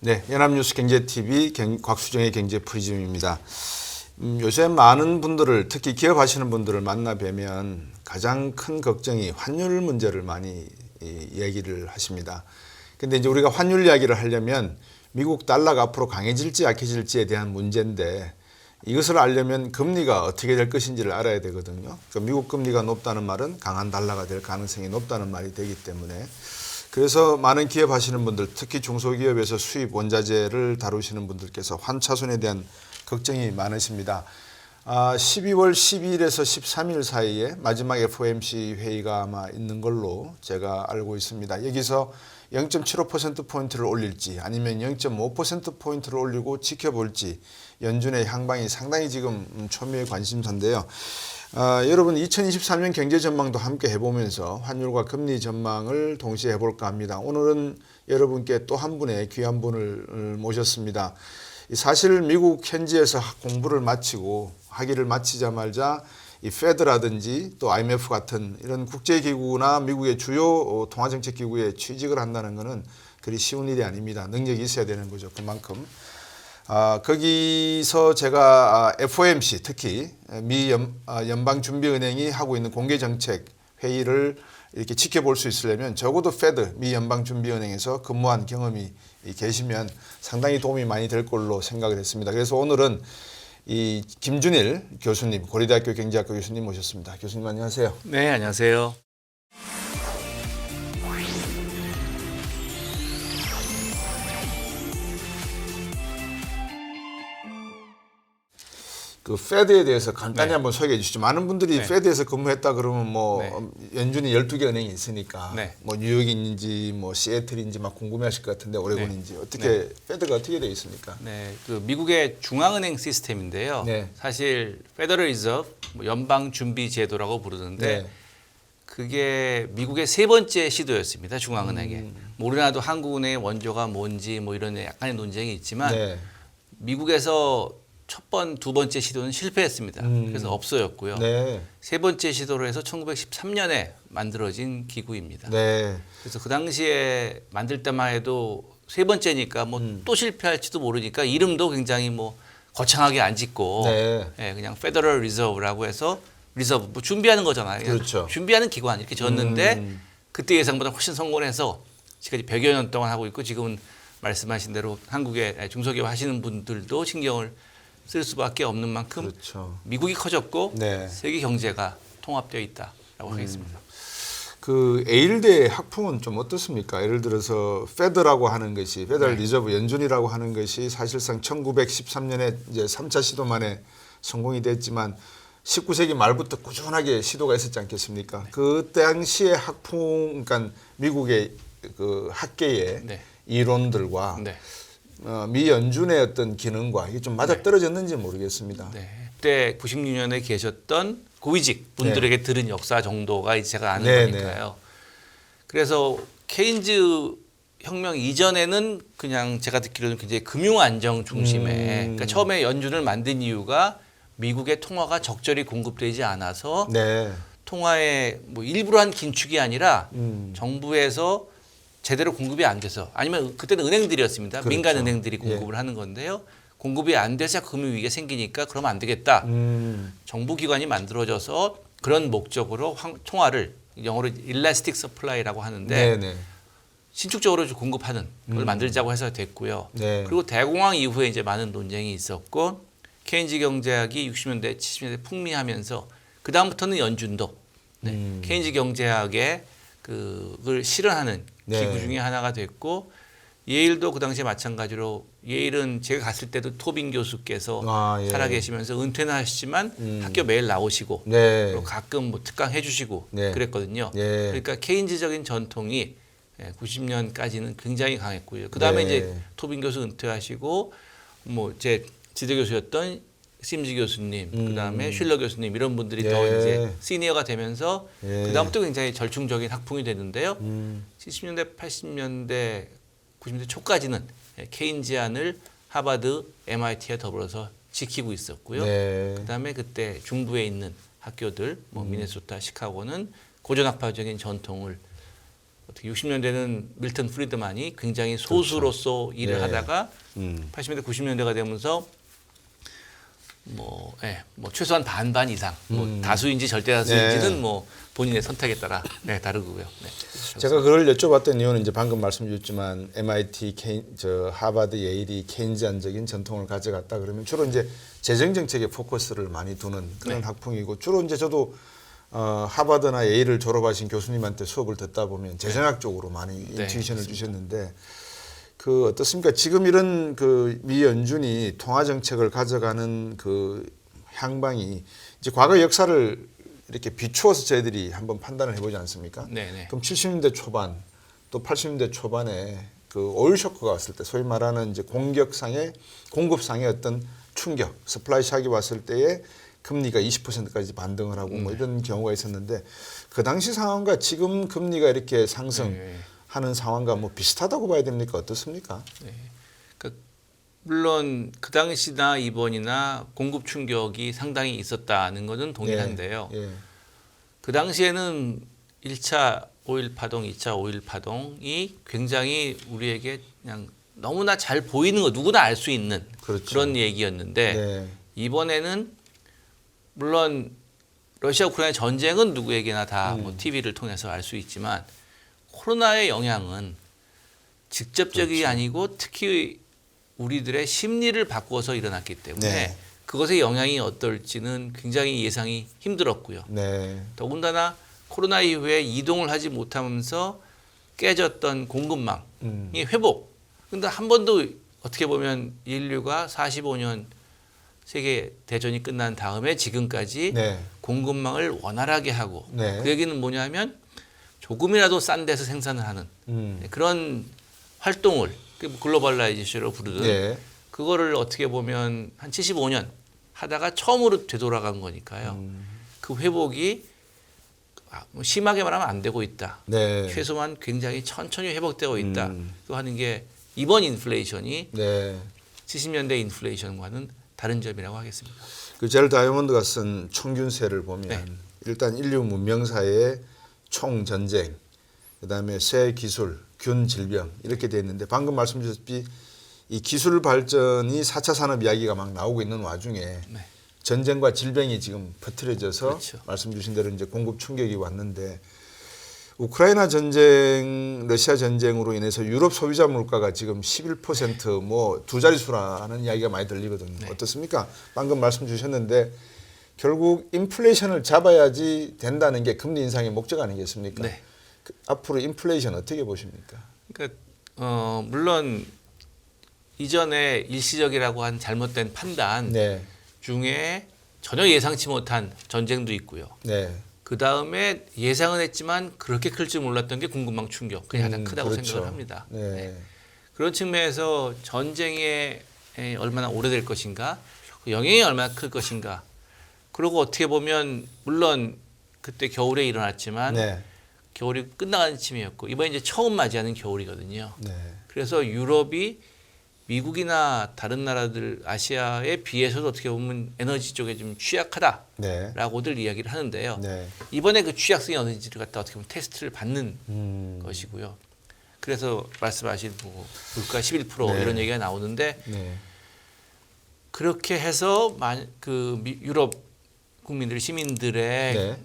네, 연합뉴스 경제TV 곽수정의 경제프리즘입니다. 요새 많은 분들을, 특히 기업하시는 분들을 만나 뵈면 가장 큰 걱정이 환율 문제를 많이 얘기를 하십니다. 근데 이제 우리가 환율 이야기를 하려면 미국 달러가 앞으로 강해질지 약해질지에 대한 문제인데, 이것을 알려면 금리가 어떻게 될 것인지를 알아야 되거든요. 그러니까 미국 금리가 높다는 말은 강한 달러가 될 가능성이 높다는 말이 되기 때문에, 그래서 많은 기업 하시는 분들, 특히 중소기업에서 수입 원자재를 다루시는 분들께서 환차손에 대한 걱정이 많으십니다. 12월 12일에서 13일 사이에 마지막 FOMC 회의가 아마 있는 걸로 제가 알고 있습니다. 여기서 0.75%포인트를 올릴지 아니면 0.5%포인트를 올리고 지켜볼지 연준의 향방이 상당히 지금 초미의 관심사인데요. 여러분 2023년 경제 전망도 함께 해보면서 환율과 금리 전망을 동시에 해볼까 합니다. 오늘은 여러분께 또 한 분의 귀한 분을 모셨습니다. 사실 미국 현지에서 공부를 마치고 학위를 마치자마자 이 페드라든지 또 IMF 같은 이런 국제기구나 미국의 주요 통화정책기구에 취직을 한다는 것은 그리 쉬운 일이 아닙니다. 능력이 있어야 되는 거죠. 그만큼. 거기서 제가 FOMC, 특히 미 연방준비은행이 하고 있는 공개정책 회의를 이렇게 지켜볼 수 있으려면 적어도 페드, 미 연방준비은행에서 근무한 경험이 계시면 상당히 도움이 많이 될 걸로 생각을 했습니다. 그래서 오늘은 이 김준일 교수님, 고려대학교 경제학과 교수님 모셨습니다. 교수님 안녕하세요. 네, 안녕하세요. 그 페드에 대해서 간단히 한번 소개해 주시죠. 많은 분들이 페드에서 근무했다 그러면 뭐 연준이 12개 은행이 있으니까 뭐 뉴욕인지 뭐 시애틀인지 막 궁금해하실 것 같은데 오레곤인지 어떻게 페드가 어떻게 되어 있습니까? 네, 그 미국의 중앙은행 시스템인데요. 사실 페더럴 리저브 연방준비제도라고 부르는데 그게 미국의 세 번째 시도였습니다. 중앙은행에. 뭐 우리나라도 한국은행의 원조가 뭔지 뭐 이런 약간의 논쟁이 있지만 미국에서 두 번째 시도는 실패했습니다. 그래서 없어졌고요. 세 번째 시도로 해서 1913년에 만들어진 기구입니다. 그래서 그 당시에 만들 때만 해도 세 번째니까 뭐 또 실패할지도 모르니까 이름도 굉장히 뭐 거창하게 안 짓고 그냥 페더럴 리저브라고 해서 리저브 뭐 준비하는 거잖아요. 그렇죠. 준비하는 기관 이렇게 졌는데 그때 예상보다 훨씬 성공해서 지금까지 100여 년 동안 하고 있고 지금은 말씀하신 대로 한국의 중소기업 하시는 분들도 신경을 쓸 수밖에 없는 만큼 미국이 커졌고 세계 경제가 통합되어 있다라고 하겠습니다. 그 에일대 학풍은 좀 어떻습니까? 예를 들어서 페드라고 하는 것이 페더럴 리저브 연준이라고 하는 것이 사실상 1913년에 이제 3차 시도 만에 성공이 됐지만 19세기 말부터 꾸준하게 시도가 있었지 않겠습니까? 그 당시의 학풍, 그러니까 미국의 그 학계의 이론들과 미 연준의 어떤 기능과 이게 좀 맞아떨어졌는지 모르겠습니다. 그때 96년에 계셨던 고위직 분들에게 들은 역사 정도가 이제 제가 아는 거니까요. 그래서 케인즈 혁명 이전에는 그냥 제가 듣기로는 굉장히 금융 안정 중심에 그러니까 처음에 연준을 만든 이유가 미국의 통화가 적절히 공급되지 않아서 통화의 뭐 일부러 한 긴축이 아니라 정부에서 제대로 공급이 안 돼서 아니면 그때는 은행들이었습니다. 민간 은행들이 공급을 하는 건데요. 공급이 안 돼서 금융위기가 생기니까 그러면 안 되겠다. 정부기관이 만들어져서 그런 목적으로 통화를 영어로 일라스틱 서플라이라고 하는데 신축적으로 공급하는 걸 만들자고 해서 됐고요. 그리고 대공황 이후에 이제 많은 논쟁이 있었고 케인즈 경제학이 60년대, 70년대 풍미하면서 그 다음부터는 연준도 케인즈 경제학의 그걸 실현하는 기구 중에 하나가 됐고 예일도 그 당시에 마찬가지로 예일은 제가 갔을 때도 토빈 교수께서 살아계시면서 은퇴는 하시지만 학교 매일 나오시고 그리고 가끔 뭐 특강 해주시고 그랬거든요. 그러니까 케인즈적인 전통이 90년까지는 굉장히 강했고요. 그 다음에 이제 토빈 교수 은퇴하시고 뭐 제 지도 교수였던 심즈 교수님, 그 다음에 슐러 교수님 이런 분들이 더 이제 시니어가 되면서 그 다음부터 굉장히 절충적인 학풍이 됐는데요. 70년대, 80년대, 90년대 초까지는 케인지안을 하버드, MIT와 더불어서 지키고 있었고요. 그 다음에 그때 중부에 있는 학교들, 뭐 미네소타, 시카고는 고전학파적인 전통을 특히 60년대는 밀턴 프리드만이 굉장히 소수로서 일을 네. 하다가 80년대 90년대가 되면서 뭐 최소한 반반 이상 뭐 다수인지 절대 다수인지는 네. 뭐 본인의 선택에 따라 다르고요. 네. 제가 그걸 여쭤봤던 이유는 이제 방금 말씀드렸지만 MIT, 하버드, 예일이 케인즈안적인 전통을 가져갔다 그러면 주로 이제 재정 정책에 포커스를 많이 두는 그런 네. 학풍이고 주로 이제 저도 하버드나 예일을 졸업하신 교수님한테 수업을 듣다 보면 재정학 쪽으로 많이 네, 인투이션을 주셨는데 그 어떻습니까? 지금 이런 그 미 연준이 통화 정책을 가져가는 그 향방이 이제 과거 역사를 이렇게 비추어서 저희들이 한번 판단을 해보지 않습니까? 네. 그럼 70년대 초반 또 80년대 초반에 그 오일 쇼크가 왔을 때 소위 말하는 이제 공급상의 어떤 충격, 서플라이 샥이 왔을 때에 금리가 20%까지 반등을 하고 뭐 이런 경우가 있었는데 그 당시 상황과 지금 금리가 이렇게 상승하는 상황과 뭐 비슷하다고 봐야 됩니까? 어떻습니까? 네. 그러니까 물론 그 당시나 이번이나 공급 충격이 상당히 있었다는 것은 동일한데요. 예. 그 당시에는 1차 오일 파동, 2차 오일 파동이 굉장히 우리에게 그냥 너무나 잘 보이는 거 누구나 알 수 있는 그렇죠. 그런 얘기였는데 네. 이번에는 물론 러시아 우크라이나 전쟁은 누구에게나 다 뭐 TV를 통해서 알 수 있지만 코로나의 영향은 직접적이 아니고 특히 우리들의 심리를 바꾸어서 일어났기 때문에 네. 그것의 영향이 어떨지는 굉장히 예상이 힘들었고요. 네. 더군다나 코로나 이후에 이동을 하지 못하면서 깨졌던 공급망이 회복. 근데 한 번도 어떻게 보면 인류가 45년 세계 대전이 끝난 다음에 지금까지 네. 공급망을 원활하게 하고 네. 그 얘기는 뭐냐면 조금이라도 싼 데서 생산을 하는 그런 활동을 글로벌라이제이션으로 부르든 네. 그거를 어떻게 보면 한 75년 하다가 처음으로 되돌아간 거니까요. 그 회복이 뭐 심하게 말하면 안 되고 있다. 네. 최소한 굉장히 천천히 회복되고 있다. 그 하는 게 이번 인플레이션이 네. 70년대 인플레이션과는 다른 점이라고 하겠습니다. 그 제럴 다이아몬드가 쓴 총균세를 보면 네. 일단 인류 문명사의 총전쟁, 그다음에 새 기술, 균 질병 이렇게 돼 있는데 방금 말씀 주셨듯이 이 기술 발전이 4차 산업 이야기가 막 나오고 있는 와중에 네. 전쟁과 질병이 지금 퍼뜨려져서 그렇죠. 말씀 주신 대로 이제 공급 충격이 왔는데 우크라이나 전쟁, 러시아 전쟁으로 인해서 유럽 소비자 물가가 지금 11%뭐 두 자릿수라는 이야기가 많이 들리거든요. 네. 어떻습니까? 방금 말씀 주셨는데 결국 인플레이션을 잡아야지 된다는 게 금리 인상의 목적 아니겠습니까? 네. 앞으로 인플레이션 어떻게 보십니까? 그러니까 물론 이전에 일시적이라고 한 잘못된 판단 네, 중에 전혀 예상치 못한 전쟁도 있고요. 네, 그 다음에 예상은 했지만 그렇게 클 줄 몰랐던 게 공급망 충격. 그게 가장 크다고 그렇죠. 생각을 합니다. 네, 그런 측면에서 전쟁에 얼마나 오래될 것인가, 그 영향이 얼마나 클 것인가. 그리고 어떻게 보면 물론 그때 겨울에 일어났지만 네, 겨울이 끝나가는 쯤이었고 이번에 이제 처음 맞이하는 겨울이거든요. 네, 그래서 유럽이 미국이나 다른 나라들 아시아에 비해서도 어떻게 보면 에너지 쪽에 좀 취약하다라고들 네, 이야기를 하는데요. 네, 이번에 그 취약성이 어느지를 갖다 어떻게 보면 테스트를 받는 것이고요. 그래서 말씀하신 뭐 물가 11% 네. 이런 얘기가 나오는데 네, 그렇게 해서 유럽 국민들 시민들의 네,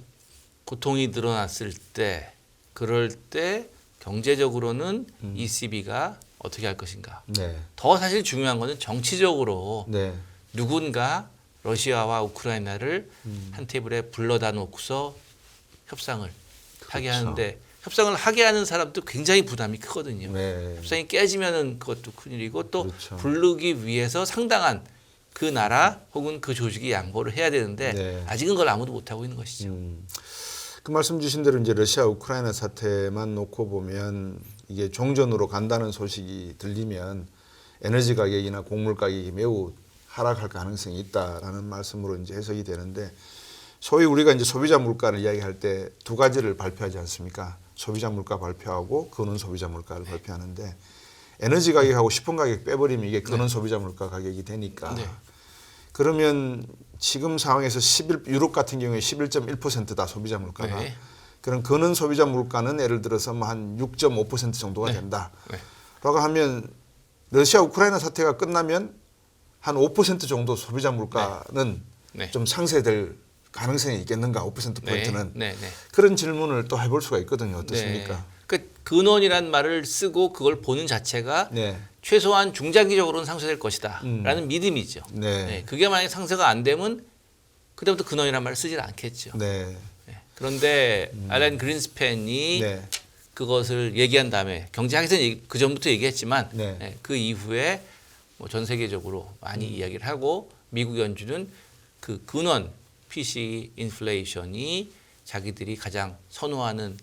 고통이 늘어났을 때 그럴 때 경제적으로는 ECB가 어떻게 할 것인가. 네, 더 사실 중요한 것은 정치적으로 네, 누군가 러시아와 우크라이나를 한 테이블에 불러다 놓고서 협상을 하게 그렇죠. 하는데 협상을 하게 하는 사람도 굉장히 부담이 크거든요. 네. 협상이 깨지면은 그것도 큰일이고 또 그렇죠. 부르기 위해서 상당한 그 나라 혹은 그 조직이 양보를 해야 되는데 네. 아직은 그걸 아무도 못 하고 있는 것이죠. 그 말씀 주신 대로 이제 러시아 우크라이나 사태만 놓고 보면 이게 종전으로 간다는 소식이 들리면 에너지 가격이나 곡물 가격이 매우 하락할 가능성이 있다라는 말씀으로 이제 해석이 되는데 소위 우리가 이제 소비자 물가를 이야기할 때 두 가지를 발표하지 않습니까? 소비자 물가 발표하고 근원 소비자 물가를 발표하는데 에너지 가격하고 식품 가격 빼버리면 이게 근원 소비자 물가 가격이 되니까 네. 그러면 지금 상황에서 유럽 같은 경우에 11.1%다 소비자 물가가 네. 그런 근원 소비자 물가는 예를 들어서 뭐 한 6.5% 정도가 네. 된다. 네. 라고 하면 러시아 우크라이나 사태가 끝나면 한 5% 정도 소비자 물가는 네. 좀 상쇄될 가능성이 있겠는가? 5%포인트는 네. 네. 그런 질문을 또 해볼 수가 있거든요. 어떻습니까? 네. 그 근원이란 말을 쓰고 그걸 보는 자체가 네. 최소한 중장기적으로는 상쇄될 것이다라는 믿음이죠. 네. 네. 그게 만약에 상쇄가 안 되면 그다음부터 근원이란 말을 쓰질 않겠죠. 네. 네. 그런데 알렌 그린스팬이 네. 그것을 얘기한 다음에 경제학에서는 그 전부터 얘기했지만 네. 네, 그 이후에 뭐 전 세계적으로 많이 이야기를 하고 미국 연준은 그 근원 PC 인플레이션이 자기들이 가장 선호하는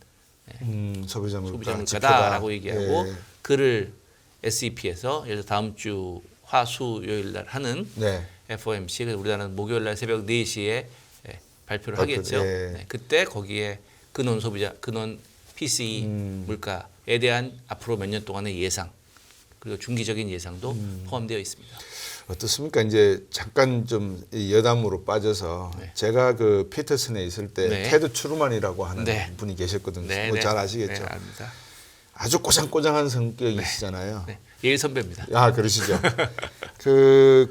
소비자 소비자 물가 물가다라고 얘기하고 예. 그를 SEP에서 예를 들어 다음 주 화수요일 날 하는 네. FOMC 우리나라는 목요일 날 새벽 4시에 발표를 발표, 하겠죠. 예. 네, 그때 거기에 근원 소비자 근원 PCE 물가에 대한 앞으로 몇 년 동안의 예상 그리고 중기적인 예상도 포함되어 있습니다. 어떻습니까? 이제 잠깐 좀 이 여담으로 빠져서 네. 제가 그 피터슨에 있을 때 네. 테드 추르만이라고 하는 네. 분이 계셨거든요. 네, 뭐 네. 잘 아시겠죠? 네, 압니다. 아주 꼬장꼬장한 성격이시잖아요. 네, 예일 선배입니다. 아, 그러시죠.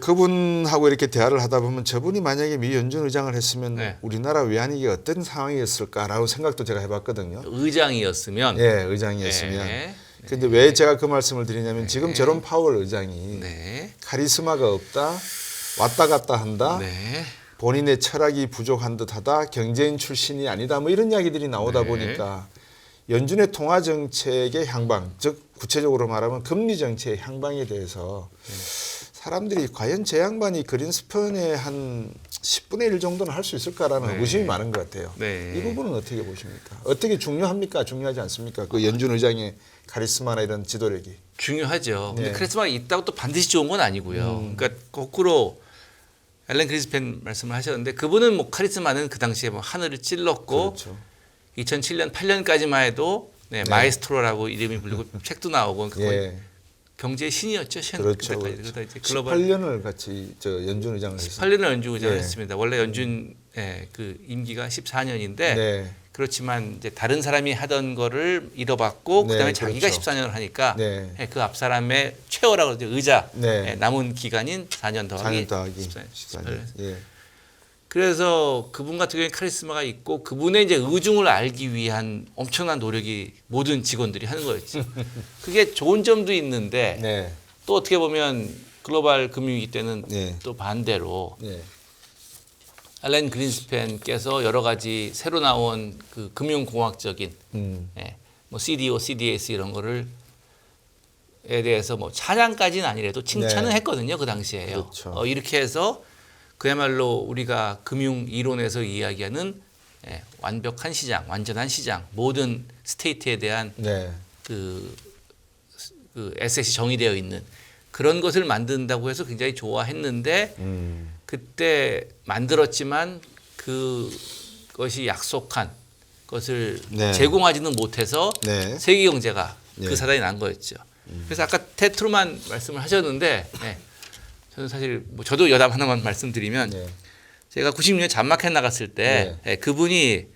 그분하고 이렇게 대화를 하다 보면 저분이 만약에 미 연준 의장을 했으면 네. 우리나라 외환위기 어떤 상황이었을까라고 생각도 제가 해봤거든요. 의장이었으면 예, 의장이었으면. 네. 근데 왜 제가 그 말씀을 드리냐면 지금 제롬 파월 의장이 네. 카리스마가 없다, 왔다 갔다 한다, 네. 본인의 철학이 부족한 듯하다, 경제인 출신이 아니다, 뭐 이런 이야기들이 나오다 네. 보니까 연준의 통화 정책의 향방, 즉 구체적으로 말하면 금리 정책의 향방에 대해서 사람들이 과연 제 양반이 그린스펀의 한 10분의 1 정도는 할 수 있을까라는 네. 의심이 많은 것 같아요. 네. 이 부분은 어떻게 보십니까? 어떻게 중요합니까? 중요하지 않습니까? 그 연준 의장의 카리스마나 이런 지도력이. 중요하죠. 근데 네. 카리스마가 있다고 또 반드시 좋은 건 아니고요. 그러니까 거꾸로 앨런 그린스팬 말씀을 하셨는데 그분은 뭐 카리스마는 그 당시에 뭐 하늘을 찔렀고 그렇죠. 2007년 8년까지만 해도 네, 마에스트로라고 이름이 불리고 책도 나오고 거의 예. 경제의 신이었죠. 그렇죠. 그때까지. 그렇죠. 그러다 이제 글로벌 18년을 같이 저 연준 의장을 했어요. 8년을 연준 의장을 예. 했습니다. 원래 연준 그 임기가 14년인데 네. 그렇지만 이제 다른 사람이 하던 거를 잃어받고 네, 그다음에 자기가 그렇죠. 14년을 하니까 네. 그 앞 사람의 최어라고 그러죠. 의자 네. 남은 기간인 4년 4년 더하기 14년. 14년. 예. 그래서 그분 같은 경우에 카리스마가 있고 그분의 이제 의중을 알기 위한 엄청난 노력이 모든 직원들이 하는 거였죠. 그게 좋은 점도 있는데 네. 또 어떻게 보면 글로벌 금융위기 때는 네. 또 반대로 네. 알렌 그린스팬께서 여러 가지 새로 나온 그 금융공학적인 뭐 CDO, CDS 이런 거를 에 대해서 뭐 찬양까지는 아니래도 칭찬은 네. 했거든요. 그 당시에요. 그렇죠. 이렇게 해서 그야말로 우리가 금융 이론에서 이야기하는 완벽한 시장, 완전한 시장, 모든 스테이트에 대한 네. 그 에셋이 정의되어 있는 그런 것을 만든다고 해서 굉장히 좋아했는데 그때 만들었지만 그것이 약속한 것을 네. 제공하지는 못해서 네. 세계 경제가 네. 그 사단이 난 거였죠. 그래서 아까 테트루만 말씀을 하셨는데 저는 사실 뭐 저도 여담 하나만 말씀드리면 네. 제가 96년 잔마켓 나갔을 때 그분이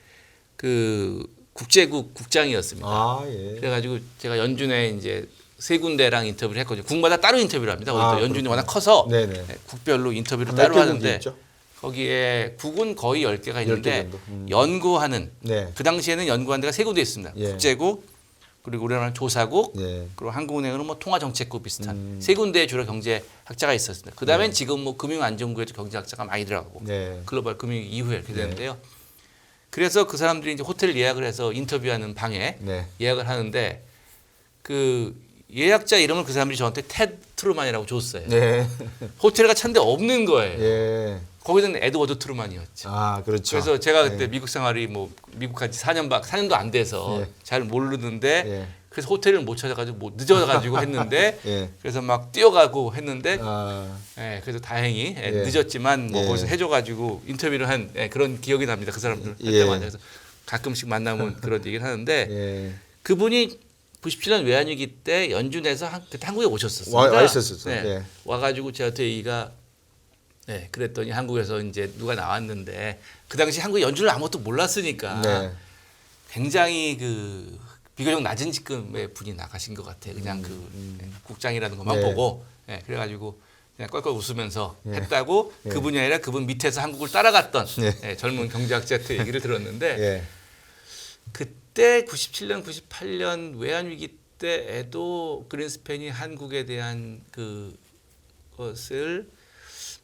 그 국제국 국장이었습니다. 아, 예. 그래가지고 제가 연준에 이제 세 군데랑 인터뷰를 했거든요. 국마다 따로 인터뷰를 합니다. 아, 연준이 워낙 커서 네네. 국별로 인터뷰를 몇 따로 개국이 하는데 있죠? 거기에 국은 거의 10개가 10개 있는데 정도. 연구하는 네. 그 당시에는 연구한 데가 세 군데 있습니다. 예. 국제국 그리고 우리나라 조사국 네. 그리고 한국은행은 뭐 통화정책국 비슷한 세 군데에 주로 경제학자가 있었습니다. 그 다음엔 지금 뭐 금융안전부에도 경제학자가 많이 들어가고 네. 글로벌 금융 이후에 이렇게 되는데요. 그래서 그 사람들이 이제 호텔 예약을 해서 인터뷰하는 방에 네. 예약을 하는데 그 예약자 이름을 그 사람들이 저한테 테드 트루만이라고 줬어요. 네. 호텔에 갔는데 없는 거예요. 예. 거기는 에드워드 트루만이었죠. 아, 그렇죠. 그래서 제가 그때 미국 생활이 뭐 미국 간지 4년도 안 돼서 예. 잘 모르는데 예. 그래서 호텔을 못 찾아가지고 뭐 늦어가지고 했는데 예. 그래서 막 뛰어가고 했는데 아, 그래서 다행히 예. 늦었지만 뭐 예. 거기서 해줘가지고 인터뷰를 한 그런 기억이 납니다. 그 사람들 예. 때마다 그래서 가끔씩 만나면 그런 얘기를 하는데 예. 그분이 97년 외환위기 때 연준에서 그때 한국에 오셨었어요. 와 있었어요. 네. 예. 와가지고 저한테 얘기가 그랬더니 한국에서 이제 누가 나왔는데 그 당시 한국 연준을 아무것도 몰랐으니까 네. 굉장히 그 비교적 낮은 직급의 분이 나가신 것 같아요. 그냥 국장이라는 것만 네. 보고 예, 그래가지고 그냥 껄껄 웃으면서 예. 했다고 예. 그분이 아니라 그분 밑에서 한국을 따라갔던 예. 예, 젊은 경제학자한테 얘기를 들었는데 예. 그때 97년, 98년 외환 위기 때에도 그린스팬이 한국에 대한 그것을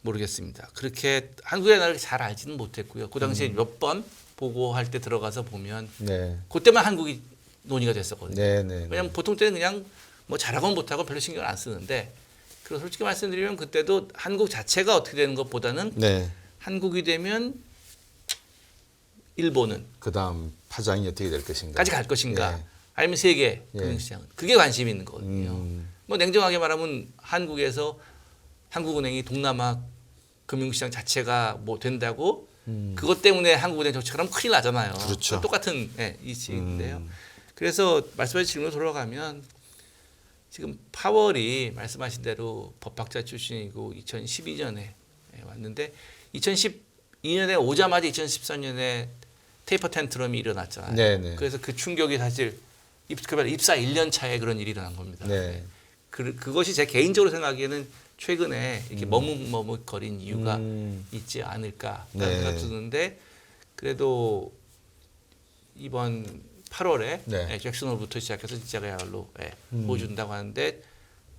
모르겠습니다. 그렇게 한국의 나라를 잘 알지는 못했고요. 그 당시에 몇 번 보고할 때 들어가서 보면 네. 그때만 한국이 논의가 됐었거든요. 네, 네. 왜냐하면 보통 때는 그냥 뭐 잘하건 못하건 별로 신경을 안 쓰는데 그리고 솔직히 말씀드리면 그때도 한국 자체가 어떻게 되는 것보다는 네. 한국이 되면 일본은 그다음 파장이 어떻게 될 것인가? 까지 갈 것인가 예. 아니면 세계 예. 금융시장은 그게 관심이 있는 거거든요. 음. 뭐 냉정하게 말하면 한국에서 한국은행이 동남아 금융시장 자체가 뭐 된다고 그것 때문에 한국은행 정책을 하면 큰일 나잖아요. 그렇죠. 똑같은 이치인데요. 그래서 말씀하신 질문으로 돌아가면 지금 파월이 말씀하신 대로 법학자 출신이고 2012년에 왔는데 2012년에 오자마자 2013년에 테이퍼 텐트럼이 일어났잖아요. 네네. 그래서 그 충격이 사실 입사 1년 차에 그런 일이 일어난 겁니다. 네. 그것이 제 개인적으로 생각하기에는 최근에 이렇게 머뭇머뭇거린 이유가 있지 않을까 네. 생각 드는데 그래도 이번 8월에 네. 잭슨홀부터 시작해서 진짜야말로 보여준다고 하는데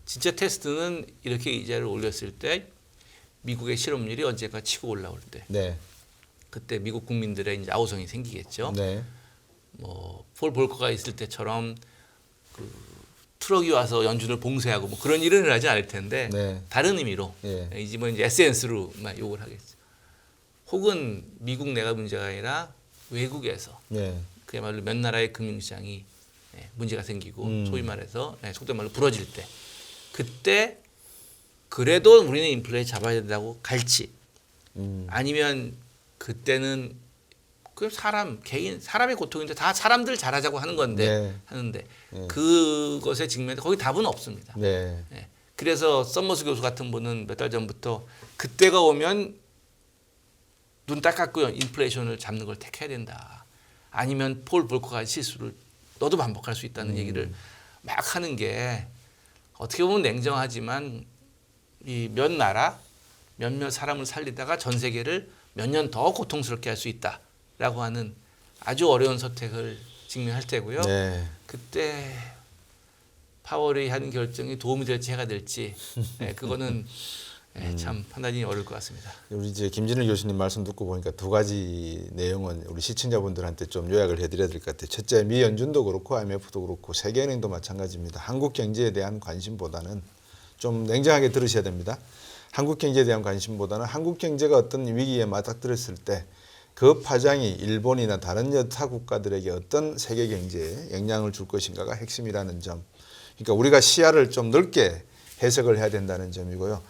진짜 테스트는 이렇게 이자를 올렸을 때 미국의 실업률이 언젠가 치고 올라올 때 네. 그때 미국 국민들의 이제 아우성이 생기겠죠. 네. 뭐 폴 볼커가 있을 때처럼 그 트럭이 와서 연준을 봉쇄하고 뭐 그런 일은 하지 않을 텐데 네. 다른 의미로 예. 이 집은 이제 에센스로만 욕을 하겠죠. 혹은 미국 내가 문제가 아니라 외국에서 네. 그야말로 몇 나라의 금융시장이 문제가 생기고 소위 말해서 속된 말로 부러질 때 그때 그래도 우리는 인플레 잡아야 된다고 갈지 아니면 그때는 그 개인 사람의 고통인데 다 사람들 잘하자고 하는 건데 네. 하는데 네. 그것에 직면해 거기 답은 없습니다. 네. 그래서 썸머스 교수 같은 분은 몇 달 전부터 그때가 오면 눈 딱 감고 인플레이션을 잡는 걸 택해야 된다. 아니면 폴 볼커가 한 실수를 너도 반복할 수 있다는 얘기를 막 하는 게 어떻게 보면 냉정하지만 이 몇 나라 몇몇 사람을 살리다가 전 세계를 몇 년 더 고통스럽게 할 수 있다라고 하는 아주 어려운 선택을 직면할 테고요. 네. 그때 파월이 한 결정이 도움이 될지 해가 될지 그거는 참 판단이 어려울 것 같습니다. 우리 이제 김진일 교수님 말씀 듣고 보니까 두 가지 내용은 우리 시청자분들한테 좀 요약을 해드려야 될 것 같아요. 첫째, 미 연준도 그렇고 IMF도 그렇고 세계은행도 마찬가지입니다. 한국 경제에 대한 관심보다는 좀 냉정하게 들으셔야 됩니다. 한국 경제에 대한 관심보다는 한국 경제가 어떤 위기에 맞닥뜨렸을 때 그 파장이 일본이나 다른 여타 국가들에게 어떤 세계 경제에 영향을 줄 것인가가 핵심이라는 점. 그러니까 우리가 시야를 좀 넓게 해석을 해야 된다는 점이고요.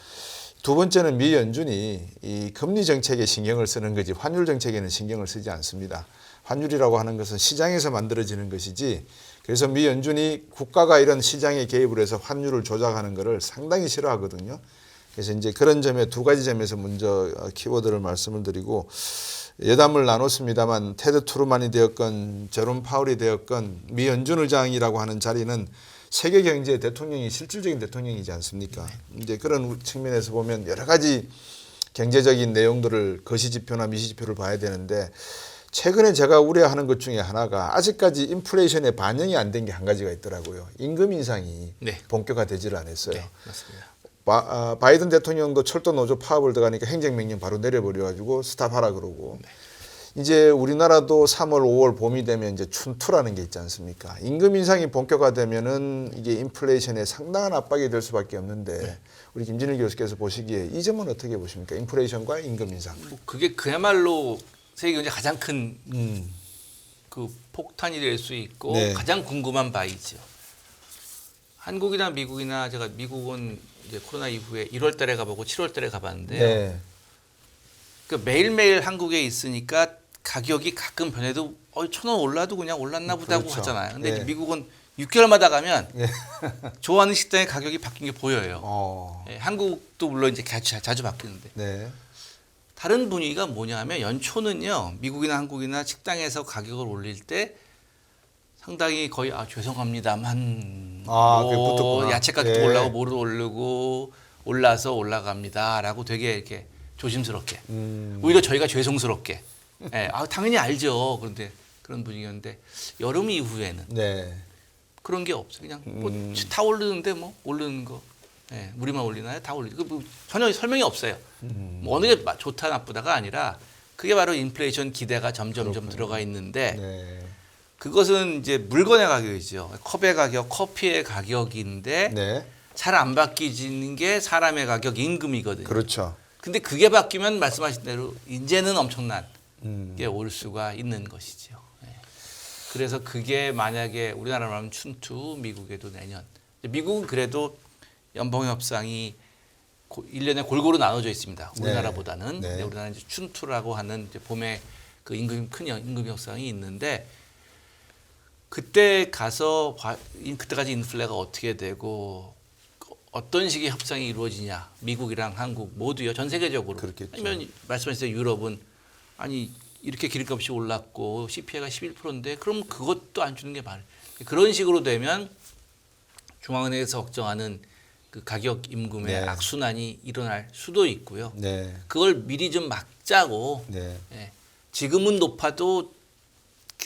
두 번째는 미 연준이 이 금리 정책에 신경을 쓰는 거지 환율 정책에는 신경을 쓰지 않습니다. 환율이라고 하는 것은 시장에서 만들어지는 것이지 그래서 미 연준이 국가가 이런 시장에 개입을 해서 환율을 조작하는 것을 상당히 싫어하거든요. 그래서 이제 그런 점에 두 가지 점에서 먼저 키워드를 말씀을 드리고 여담을 나눴습니다만 테드 투르만이 되었건 제롬 파월이 되었건 미 연준 의장이라고 하는 자리는 세계 경제 대통령이 실질적인 대통령이지 않습니까? 이제 그런 측면에서 보면 여러 가지 경제적인 내용들을 거시지표나 미시지표를 봐야 되는데 최근에 제가 우려하는 것 중에 하나가 아직까지 인플레이션에 반영이 안 된 게 한 가지가 있더라고요. 임금 인상이 본격화되지를 않았어요. 네, 맞습니다. 바이든 대통령도 철도 노조 파업을 들어가니까 행정명령 바로 내려버려가지고 스탑하라 그러고 이제 우리나라도 3월, 5월 봄이 되면 이제 춘투라는 게 있지 않습니까? 임금 인상이 본격화되면은 이게 인플레이션에 상당한 압박이 될 수밖에 없는데 우리 김진일 교수께서 보시기에 이 점은 어떻게 보십니까? 인플레이션과 임금 인상. 뭐 그게 그야말로 세계 경제 가장 큰 그 폭탄이 될 수 있고 네. 가장 궁금한 바이죠. 한국이나 미국이나 제가 미국은 이제 코로나 이후에 1월달에 가보고 7월달에 가봤는데요. 네. 그 매일매일 한국에 있으니까 가격이 가끔 변해도 1,000원 올라도 그냥 올랐나 보다고 그렇죠. 하잖아요. 근데 네. 이제 미국은 6개월마다 가면 네. 좋아하는 식당의 가격이 바뀐 게 보여요. 어. 한국도 물론 이제 자주 바뀌는데 네. 다른 분위기가 뭐냐면 연초는요 미국이나 한국이나 식당에서 가격을 올릴 때 상당히 거의 죄송합니다만 그게 붙었구나. 야채 가격도 예. 올라고 뭐를 오르고 올라서 올라갑니다라고 되게 이렇게 조심스럽게 오히려 저희가 죄송스럽게 당연히 알죠. 그런데 그런 분위기였는데 여름 이후에는 네. 그런 게 없어. 그냥 뭐 다 오르는데 뭐 오르는 거 우리만 올리나요? 다 올리고 뭐 전혀 설명이 없어요. 뭐 어느 게 좋다 나쁘다가 아니라 그게 바로 인플레이션 기대가 점점점 들어가 있는데 네. 그것은 이제 물건의 가격이죠. 컵의 가격, 커피의 가격인데 네. 잘 안 바뀌는 게 사람의 가격, 임금이거든요. 그렇죠. 근데 그게 바뀌면 말씀하신 대로 이제는 엄청난 음. 게 올 수가 있는 것이죠. 그래서 그게 만약에 우리나라로 하면 춘투, 미국에도 내년. 미국은 그래도 연봉 협상이 1년에 골고루 나눠져 있습니다. 우리나라보다는. 네. 근데 우리나라는 이제 춘투라고 하는 이제 봄에 그 큰 임금 협상이 있는데 그때 가서 그때까지 인플레가 어떻게 되고 어떤 식의 협상이 이루어지냐. 미국이랑 한국 모두요. 전 세계적으로. 그렇겠죠. 아니면 말씀하신 대로 유럽은 아니 이렇게 기름값이 올랐고 CPI가 11%인데 그럼 그것도 안 주는 게 말이에요. 그런 식으로 되면 중앙은행에서 걱정하는 그 가격 임금의 네. 악순환이 일어날 수도 있고요. 네. 그걸 미리 좀 막자고 네. 지금은 높아도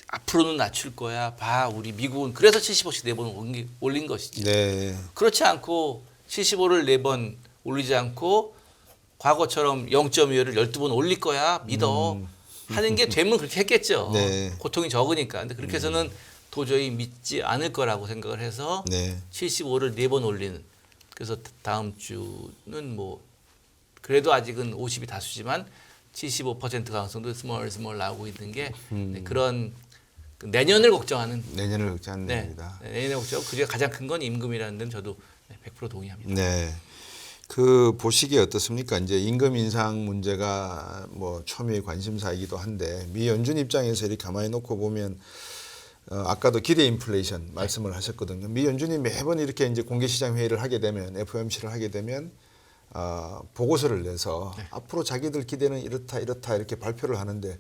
앞으로는 낮출 거야. 봐 우리 미국은 그래서 75씩 4번 올린 것이지. 네. 그렇지 않고 75를 4번 올리지 않고 과거처럼 0.25를 12번 올릴 거야. 믿어. 하는 게 되면 그렇게 했겠죠. 네. 고통이 적으니까. 근데 그렇게 해서는 도저히 믿지 않을 거라고 생각을 해서 네. 75를 4번 올리는. 그래서 다음 주는 뭐 그래도 아직은 50이 다수지만 75% 가능성도 스몰 나오고 있는 게 그런 내년을 걱정하는 내년을 걱정하는 네, 겁니다. 내년을 걱정. 그게 가장 큰 건 임금이라는 데는 저도 100% 동의합니다. 네. 그 보시기에 어떻습니까? 이제 임금 인상 문제가 뭐 초미의 관심사이기도 한데 미 연준 입장에서 이렇게 가만히 놓고 보면 아까도 기대 인플레이션 말씀을 하셨거든요. 미 연준이 매번 이렇게 이제 공개시장 회의를 하게 되면 FOMC를 하게 되면 보고서를 내서 앞으로 자기들 기대는 이렇다 이렇게 발표를 하는데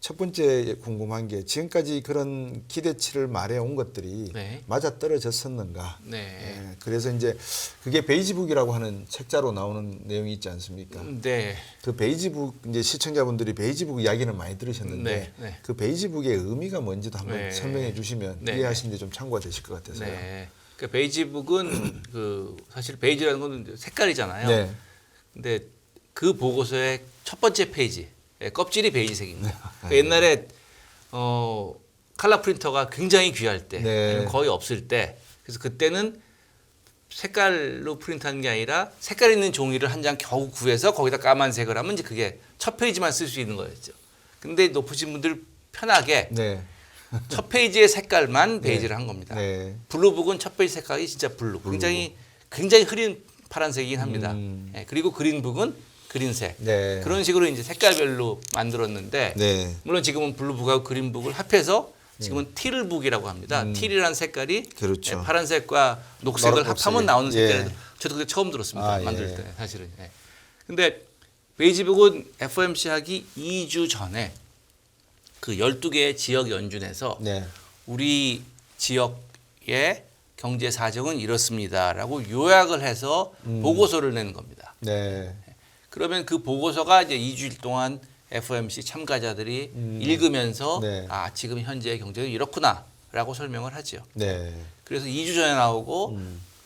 첫 번째 궁금한 게 지금까지 그런 기대치를 말해온 것들이 네. 맞아 떨어졌었는가? 네. 그래서 이제 그게 베이지북이라고 하는 책자로 나오는 내용이 있지 않습니까? 네. 그 베이지북 이제 시청자분들이 베이지북 이야기는 많이 들으셨는데 네. 그 베이지북의 의미가 뭔지도 한번 네. 설명해 주시면 네. 이해하시는데 좀 참고가 되실 것 같아서요. 네. 그 베이지북은 그 사실 베이지라는 건 색깔이잖아요. 네. 근데 그 보고서의 첫 번째 페이지 껍질이 베이지색입니다. 그러니까 옛날에 칼라 프린터가 굉장히 귀할 때 네. 아니면 거의 없을 때 그래서 그때는 색깔로 프린트하는 게 아니라 색깔 있는 종이를 한 장 겨우 구해서 거기다 까만색을 하면 이제 그게 첫 페이지만 쓸 수 있는 거였죠. 근데 높으신 분들 편하게 네. 첫 페이지의 색깔만 베이지를 한 겁니다. 네. 블루북은 첫 페이지 색깔이 진짜 블루. 굉장히 흐린 파란색이긴 합니다. 그리고 그린북은 그린색. 네. 그런 식으로 이제 색깔별로 만들었는데 네. 물론 지금은 블루북하고 그린북을 합해서 지금은 틸북이라고 합니다. 틸이라는 색깔이 그렇죠. 파란색과 녹색을 노란색이. 합하면 나오는 색깔. 예. 저도 그때 처음 들었습니다. 아, 만들 예. 때 사실은. 근데 베이지북은 FOMC 하기 2주 전에 그 12개의 지역 연준에서 네. 우리 지역의 경제 사정은 이렇습니다라고 요약을 해서 보고서를 내는 겁니다. 네. 그러면 그 보고서가 이제 2주일 동안 FOMC 참가자들이 읽으면서 네. 지금 현재의 경제는 이렇구나라고 설명을 하죠. 네. 그래서 2주 전에 나오고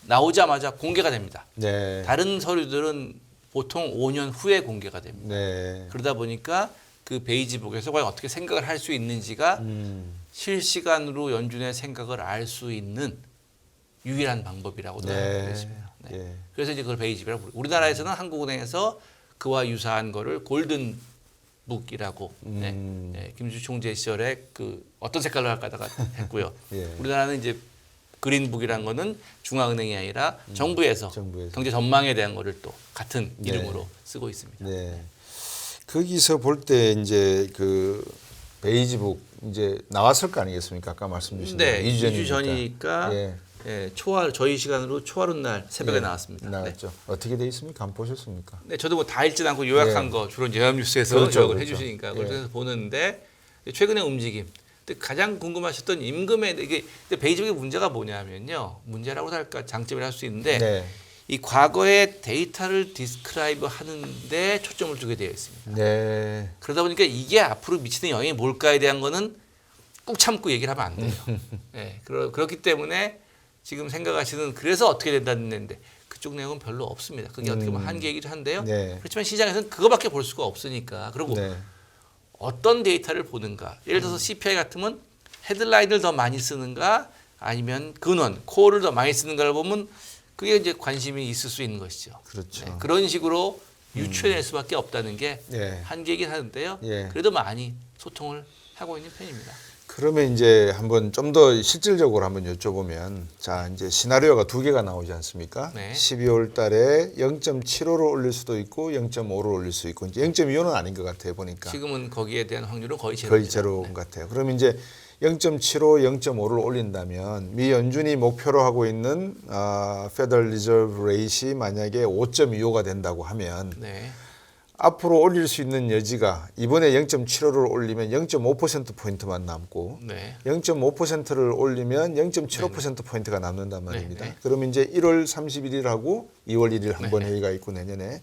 나오자마자 공개가 됩니다. 네. 다른 서류들은 보통 5년 후에 공개가 됩니다. 네. 그러다 보니까 그 베이지북에서 과연 어떻게 생각을 할 수 있는지가 실시간으로 연준의 생각을 알 수 있는 유일한 방법이라고 생각하고 있습니다. 네. 예. 그래서 이제 그걸 베이지북이라고 부르고 우리나라에서는 한국은행에서 그와 유사한 거를 골든북이라고 김주 총재 시절에 그 어떤 색깔로 할까 하다가 했고요. 예. 우리나라는 이제 그린북이라는 거는 중앙은행이 아니라 정부에서 경제 전망에 대한 거를 또 같은 네. 이름으로 쓰고 있습니다. 네. 거기서 볼 때 이제 그 베이지북 이제 나왔을 거 아니겠습니까? 아까 말씀 주신 네, 2주 2주 전이니까 예. 저희 시간으로 초하루 날 새벽에 예. 나왔습니다. 나왔죠. 어떻게 돼 있습니까? 한번 보셨습니까? 네, 저도 뭐 다 읽진 않고 요약한 예. 거 주로 이제 연합뉴스에서 그렇죠, 요약을 그렇죠. 해주시니까 예. 그래서 보는데 최근의 움직임. 근데 가장 궁금하셨던 임금에 이게 근데 베이직의 문제가 뭐냐면요. 문제라고 할까 장점이라 할 수 있는데 네. 이 과거의 데이터를 디스크라이브 하는데 초점을 두게 되어 있습니다. 네. 그러다 보니까 이게 앞으로 미치는 영향이 뭘까에 대한 거는 꾹 참고 얘기를 하면 안 돼요. 네, 그렇기 때문에 지금 생각하시는 그래서 어떻게 된다는 데인데 그쪽 내용은 별로 없습니다. 그게 어떻게 보면 한계이기도 한데요. 네. 그렇지만 시장에서는 그거밖에 볼 수가 없으니까. 그리고 네. 어떤 데이터를 보는가. 예를 들어서 CPI 같으면 헤드라인을 더 많이 쓰는가 아니면 근원, 코어를 더 많이 쓰는가를 보면 그게 이제 관심이 있을 수 있는 것이죠. 그렇죠. 네, 그런 식으로 유추해낼 수밖에 없다는 게 네. 한계이긴 하는데요. 예. 그래도 많이 소통을 하고 있는 편입니다. 그러면 이제 한번 좀 더 실질적으로 한번 여쭤보면 자 이제 시나리오가 두 개가 나오지 않습니까? 네. 12월 달에 0.75를 올릴 수도 있고 0.5를 올릴 수 있고 이제 0.25는 아닌 것 같아요 보니까 지금은 거기에 대한 확률은 거의 제로. 거의 제로인 것 같아요. 그러면 이제 0.75, 0.5를 올린다면 미 연준이 목표로 하고 있는 Federal Reserve Rate이 만약에 5.25가 된다고 하면 네. 앞으로 올릴 수 있는 여지가 이번에 0.75를 올리면 0.5%포인트만 남고 네. 0.5%를 올리면 0.75%포인트가 남는단 말입니다. 네. 그러면 이제 1월 31일하고 2월 1일 한 번 네. 회의가 있고 내년에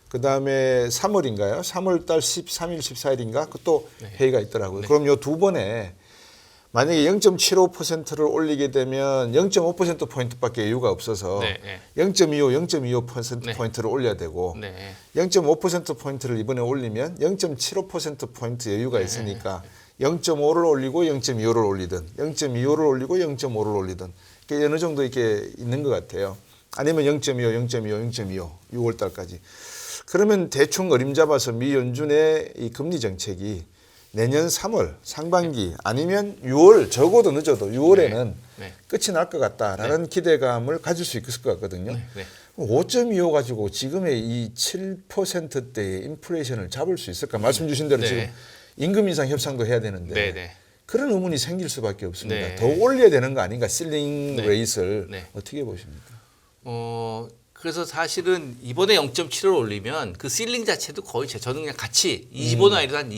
그다음에 3월인가요? 3월 달 13일, 14일인가? 그것도 네. 회의가 있더라고요. 네. 그럼 요 두 번에 만약에 0.75%를 올리게 되면 0.5%포인트밖에 이유가 없어서 네. 네. 0.25%포인트를 올려야 되고 네. 0.5%포인트를 이번에 올리면 0.75%포인트 여유가 있으니까 0.5를 올리고 0.25를 올리든 0.25를 올리고 0.5를 올리든 이게 어느 정도 이렇게 있는 것 같아요. 아니면 0.25, 0.25, 0.25 6월 달까지. 그러면 대충 어림잡아서 미 연준의 이 금리 정책이 내년 3월 상반기 아니면 6월 적어도 늦어도 6월에는 네. 끝이 날 것 같다라는 기대감을 가질 수 있을 것 같거든요. 네. 네. 5.25 가지고 지금의 이 7%대의 인플레이션을 잡을 수 있을까? 말씀 주신 대로 네. 지금 임금 인상 협상도 해야 되는데 네. 네. 그런 의문이 생길 수밖에 없습니다. 네. 더 올려야 되는 거 아닌가? 실링 네. 레이스를 네. 어떻게 보십니까? 그래서 사실은 이번에 0.7을 올리면 그 실링 자체도 거의 저는 그냥 같이 25나 이런 한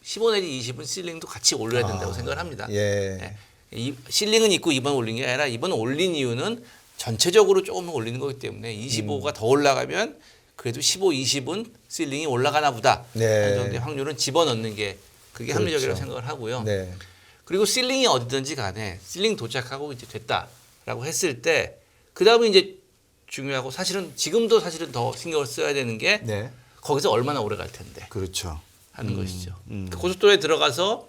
15 내지 20은 실링도 같이 올려야 된다고 생각을 합니다. 예. 네. 이 실링은 있고 이번 올린 게 아니라 이번 올린 이유는 전체적으로 조금 올리는 거기 때문에 25가 더 올라가면 그래도 15, 20은 실링이 올라가나 보다 네. 하는 정도의 확률은 집어넣는 게 그게 합리적이라고 그렇죠. 생각을 하고요. 네. 그리고 실링이 어디든지 간에 실링 도착하고 이제 됐다라고 했을 때 그다음에 이제 중요하고 사실은 지금도 사실은 더 신경을 써야 되는 게 네. 거기서 얼마나 오래 갈 텐데 그렇죠. 하는 것이죠. 그 고속도로에 들어가서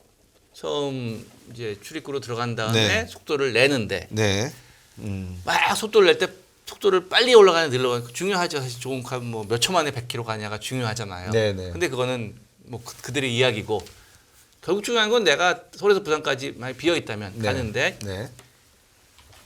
처음 이제 출입구로 들어간 다음에 네. 속도를 내는데 네. 막 속도를 낼 때 속도를 빨리 올라가냐 늘려가냐 중요하죠. 사실 좋은 카 뭐몇 초 만에 100km 가냐가 중요하잖아요. 네네. 근데 그거는 뭐 그들의 이야기고 결국 중요한 건 내가 서울에서 부산까지 많이 비어 있다면 네. 가는데 네.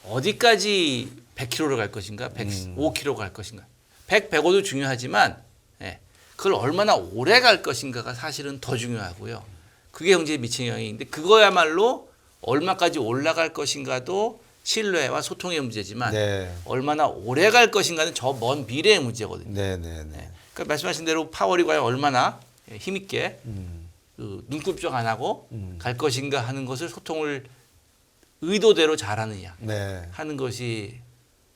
어디까지 100km를 갈 것인가, 105km 갈 것인가. 100, 105도 중요하지만 예, 그걸 얼마나 오래 갈 것인가가 사실은 더 중요하고요. 그게 경제에 미치는 영향인데 그거야말로 얼마까지 올라갈 것인가도 신뢰와 소통의 문제지만 네. 얼마나 오래 갈 것인가는 저 먼 미래의 문제거든요. 네. 네. 네. 그러니까 말씀하신 대로 파월이 과연 얼마나 힘있게 그 눈곱적 안 하고 갈 것인가 하는 것을 소통을 의도대로 잘하느냐 네. 하는 것이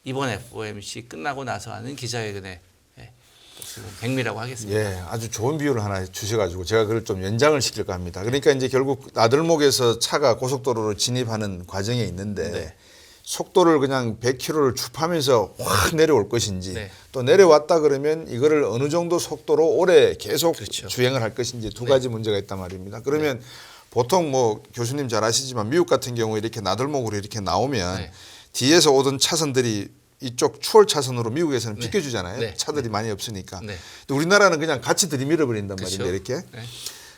이번 FOMC 끝나고 나서 하는 기자회견의 백미라고 하겠습니다. 예, 아주 좋은 비유를 하나 주셔가지고 제가 그걸 좀 연장을 시킬까 합니다. 그러니까 이제 결국 나들목에서 차가 고속도로로 진입하는 과정에 있는데 네. 속도를 그냥 100km를 줍하면서 확 내려올 것인지 네. 또 내려왔다 그러면 이거를 어느 정도 속도로 오래 계속 그렇죠. 주행을 할 것인지 두 가지 문제가 있단 말입니다. 그러면 보통 뭐 교수님 잘 아시지만 미국 같은 경우에 이렇게 나들목으로 이렇게 나오면 네. 뒤에서 오던 차선들이 이쪽 추월 차선으로 미국에서는 네. 비켜주잖아요. 네. 차들이 많이 없으니까. 네. 근데 우리나라는 그냥 같이 들이밀어 버린단 그렇죠. 말인데 이렇게. 네.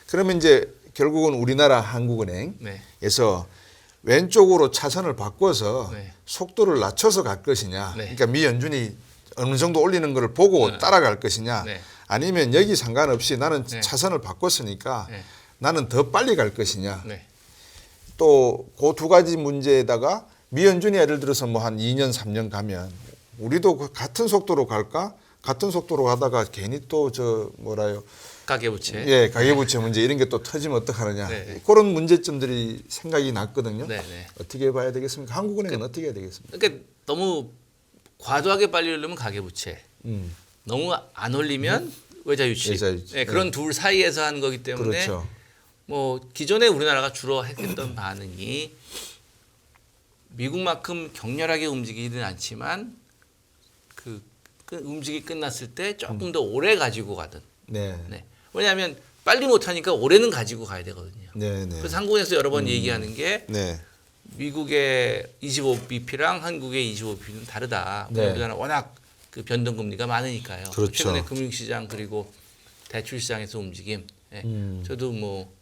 그러면 이제 결국은 우리나라 한국은행에서 네. 왼쪽으로 차선을 바꿔서 네. 속도를 낮춰서 갈 것이냐. 네. 그러니까 미 연준이 어느 정도 올리는 걸 보고 네. 따라갈 것이냐. 네. 아니면 여기 상관없이 나는 네. 차선을 바꿨으니까 네. 나는 더 빨리 갈 것이냐. 네. 또 그 두 가지 문제에다가 미 연준이 예를 들어서 뭐 한 2년 3년 가면 우리도 그 같은 속도로 갈까? 같은 속도로 가다가 괜히 또 저 뭐라요 가계부채. 예, 가계부채 문제 이런 게 또 터지면 어떡하느냐. 네. 그런 문제점들이 생각이 났거든요. 네네. 어떻게 봐야 되겠습니까? 한국은행은 어떻게 해야 되겠습니까? 그러니까 너무 과도하게 빨리 올리면 가계부채, 너무 안 올리면 외자유치. 외자유치. 네, 그런 네. 둘 사이에서 하는 거기 때문에 그렇죠. 뭐 기존에 우리나라가 주로 했던 반응이 미국만큼 격렬하게 움직이지는 않지만 그 움직이 끝났을 때 조금 더 오래 가지고 가든. 네. 네. 왜냐하면 빨리 못하니까 올해는 가지고 가야 되거든요. 네, 네. 그래서 한국에서 여러 번 얘기하는 게 네. 미국의 25bp랑 한국의 25bp는 다르다. 네. 우리나라 워낙 그 변동금리가 많으니까요. 그렇죠. 최근에 금융시장 그리고 대출시장에서 움직임. 예. 저도 뭐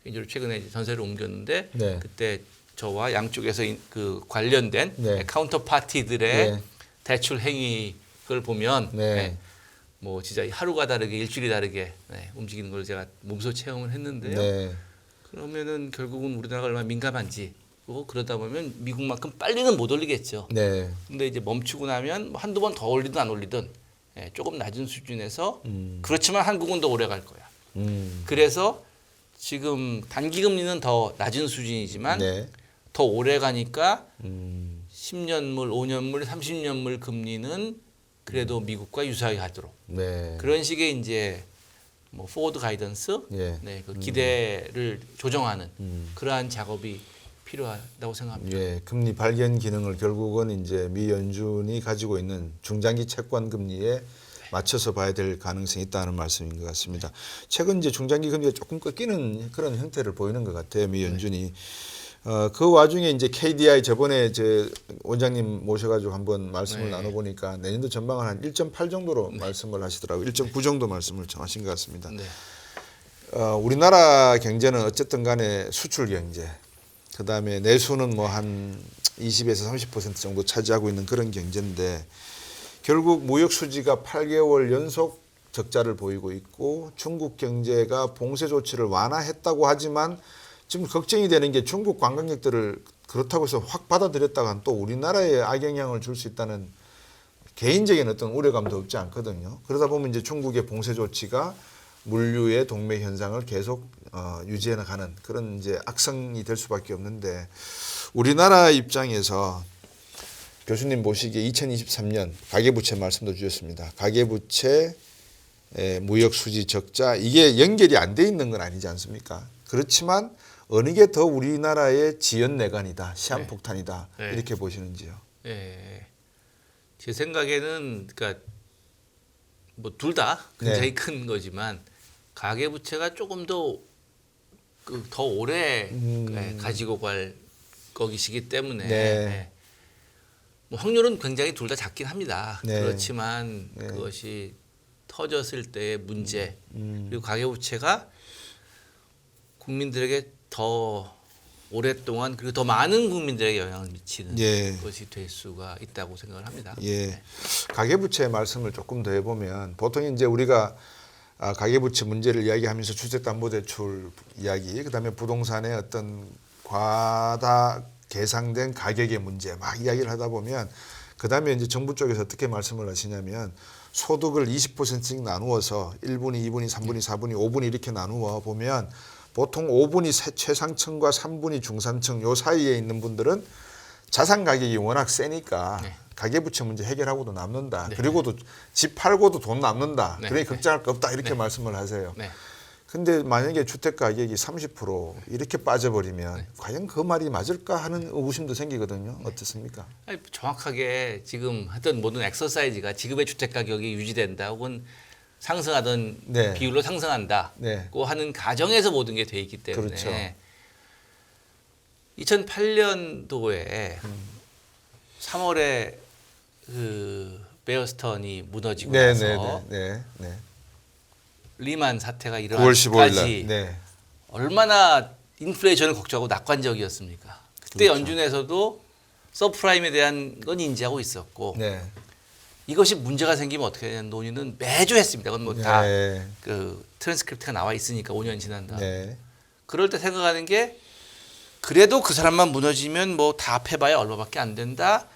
개인적으로 최근에 이제 전세를 옮겼는데 네. 그때 저와 양쪽에서 그 관련된 네. 카운터 파티들의 네. 대출 행위 그걸 보면 네. 예. 뭐 진짜 하루가 다르게 일주일이 다르게 네, 움직이는 걸 제가 몸소 체험을 했는데요. 네. 그러면은 결국은 우리나라가 얼마나 민감한지 그러다 보면 미국만큼 빨리는 못 올리겠죠. 네. 근데 이제 멈추고 나면 뭐 한두 번 더 올리든 안 올리든 예, 조금 낮은 수준에서 그렇지만 한국은 더 오래 갈 거야. 그래서 지금 단기 금리는 더 낮은 수준이지만 네. 더 오래 가니까 10년물, 5년물, 30년물 금리는 그래도 미국과 유사하게 하도록 네. 그런 식의 이제 뭐 포워드 가이던스, 예. 네, 그 기대를 조정하는 그러한 작업이 필요하다고 생각합니다. 예, 금리 발견 기능을 결국은 이제 미 연준이 가지고 있는 중장기 채권 금리에 맞춰서 봐야 될 가능성이 있다는 말씀인 것 같습니다. 최근 이제 중장기 금리가 조금 꺾이는 그런 형태를 보이는 것 같아요, 미 연준이. 그 와중에 이제 KDI 저번에 제 원장님 모셔가지고 한번 말씀을 네. 나눠보니까 내년도 전망을 한 1.8 정도로 말씀을 하시더라고요. 1.9 정도 말씀을 정하신 것 같습니다. 네. 우리나라 경제는 어쨌든 간에 수출 경제, 그 다음에 내수는 뭐 한 20에서 30% 정도 차지하고 있는 그런 경제인데 결국 무역 수지가 8개월 연속 적자를 보이고 있고 중국 경제가 봉쇄 조치를 완화했다고 하지만 지금 걱정이 되는 게 중국 관광객들을 그렇다고 해서 확 받아들였다간 또 우리나라에 악영향을 줄 수 있다는 개인적인 어떤 우려감도 없지 않거든요. 그러다 보면 이제 중국의 봉쇄 조치가 물류의 동매 현상을 계속 유지해 나가는 그런 이제 악성이 될 수밖에 없는데 우리나라 입장에서 교수님 보시기에 2023년 가계부채 말씀도 주셨습니다. 가계부채, 무역 수지 적자 이게 연결이 안 돼 있는 건 아니지 않습니까? 그렇지만 어느 게 더 우리나라의 지연내관이다, 시한폭탄이다 네. 이렇게 보시는지요? 예. 제 생각에는 그러니까 뭐 둘 다 굉장히 네. 큰 거지만 가계 부채가 조금 더 더 오래 가지고 갈 거기시기 때문에 네. 예. 뭐 확률은 굉장히 둘 다 작긴 합니다. 네. 그렇지만 네. 그것이 터졌을 때의 문제 그리고 가계 부채가 국민들에게 더 오랫동안 그리고 더 많은 국민들에게 영향을 미치는 예. 것이 될 수가 있다고 생각을 합니다. 예. 네. 가계부채 말씀을 조금 더 해보면 보통 이제 우리가 가계부채 문제를 이야기하면서 주택담보대출 이야기, 그다음에 부동산의 어떤 과다 계상된 가격의 문제 막 이야기를 하다 보면 그다음에 이제 정부 쪽에서 어떻게 말씀을 하시냐면 소득을 20%씩 나누어서 1분위, 2분위, 3분위, 4분위, 5분위 이렇게 나누어 보면 보통 5분위 최상층과 3분위 중산층 요 사이에 있는 분들은 자산 가격이 워낙 세니까 네. 가계부채 문제 해결하고도 남는다. 네. 그리고도 집 팔고도 돈 남는다. 네. 그러니 걱정할 거 없다. 이렇게 네. 말씀을 하세요. 네. 근데 만약에 주택 가격이 30% 이렇게 빠져버리면 과연 그 말이 맞을까 하는 의구심도 생기거든요. 어떻습니까? 아니, 정확하게 지금 하던 모든 엑서사이즈가 지금의 주택 가격이 유지된다 혹은 상승하던 네. 비율로 상승한다고 네. 하는 가정에서 모든 게 돼 있기 때문에 그렇죠. 2008년도에 3월에 그 베어스턴이 무너지고 네, 나서 네, 네, 네. 리만 사태가 9월 15일 날. 일어나기까지 네. 얼마나 인플레이션을 걱정하고 낙관적이었습니까? 그때 그렇죠. 연준에서도 서프라임에 대한 건 인지하고 있었고 네. 이것이 문제가 생기면 어떻게 되냐는 논의는 매주 했습니다. 그건 뭐 다 네. 그 트랜스크립트가 나와 있으니까 5년 지난 다음. 네. 그럴 때 생각하는 게 그래도 그 사람만 무너지면 뭐 다 합해봐야 얼마밖에 안 된다.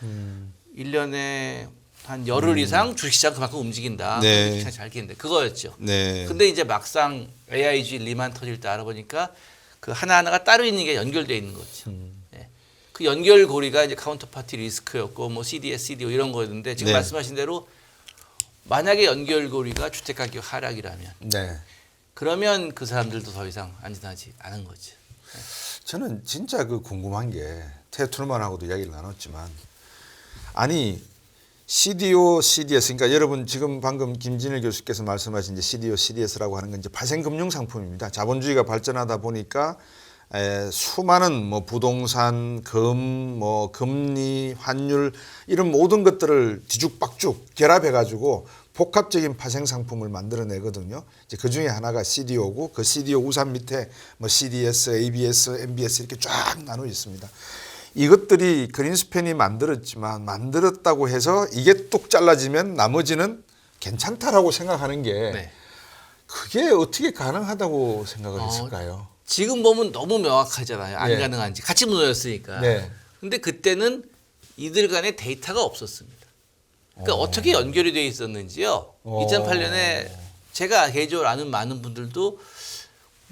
1년에 한 열흘 이상 주식시장 그만큼 움직인다. 네. 주식시장 잘 끼는데 그거였죠. 네. 근데 이제 막상 AIG 리만 터질 때 알아보니까 그 하나하나가 따로 있는 게 연결되어 있는 거죠. 예. 그 연결고리가 이제 카운터파티 리스크였고 뭐 CDS, CDO 이런 거였는데 지금 네. 말씀하신 대로 만약에 연결고리가 주택가격 하락이라면 네. 그러면 그 사람들도 더 이상 안전하지 않은 거죠. 저는 진짜 그 궁금한 게 테트루만하고도 이야기를 나눴지만 아니 CDO, CDS 그러니까 여러분 지금 방금 김진일 교수께서 말씀하신 이제 CDO, CDS라고 하는 건 이제 파생금융 상품입니다. 자본주의가 발전하다 보니까 수많은 뭐 부동산, 뭐 금리, 환율 이런 모든 것들을 뒤죽박죽 결합해 가지고 복합적인 파생 상품을 만들어내거든요. 이제 그 중에 하나가 CDO고 그 CDO 우산 밑에 뭐 CDS, ABS, MBS 이렇게 쫙 나눠 있습니다. 이것들이 그린스팬이 만들었지만 만들었다고 해서 이게 뚝 잘라지면 나머지는 괜찮다라고 생각하는 게 네. 그게 어떻게 가능하다고 생각을 했을까요? 지금 보면 너무 명확하잖아요. 안 네. 가능한지. 같이 무너졌으니까. 네. 근데 그때는 이들 간에 데이터가 없었습니다. 그러니까 어떻게 연결이 되어 있었는지요. 2008년에 제가 개인적으로 아는 많은 분들도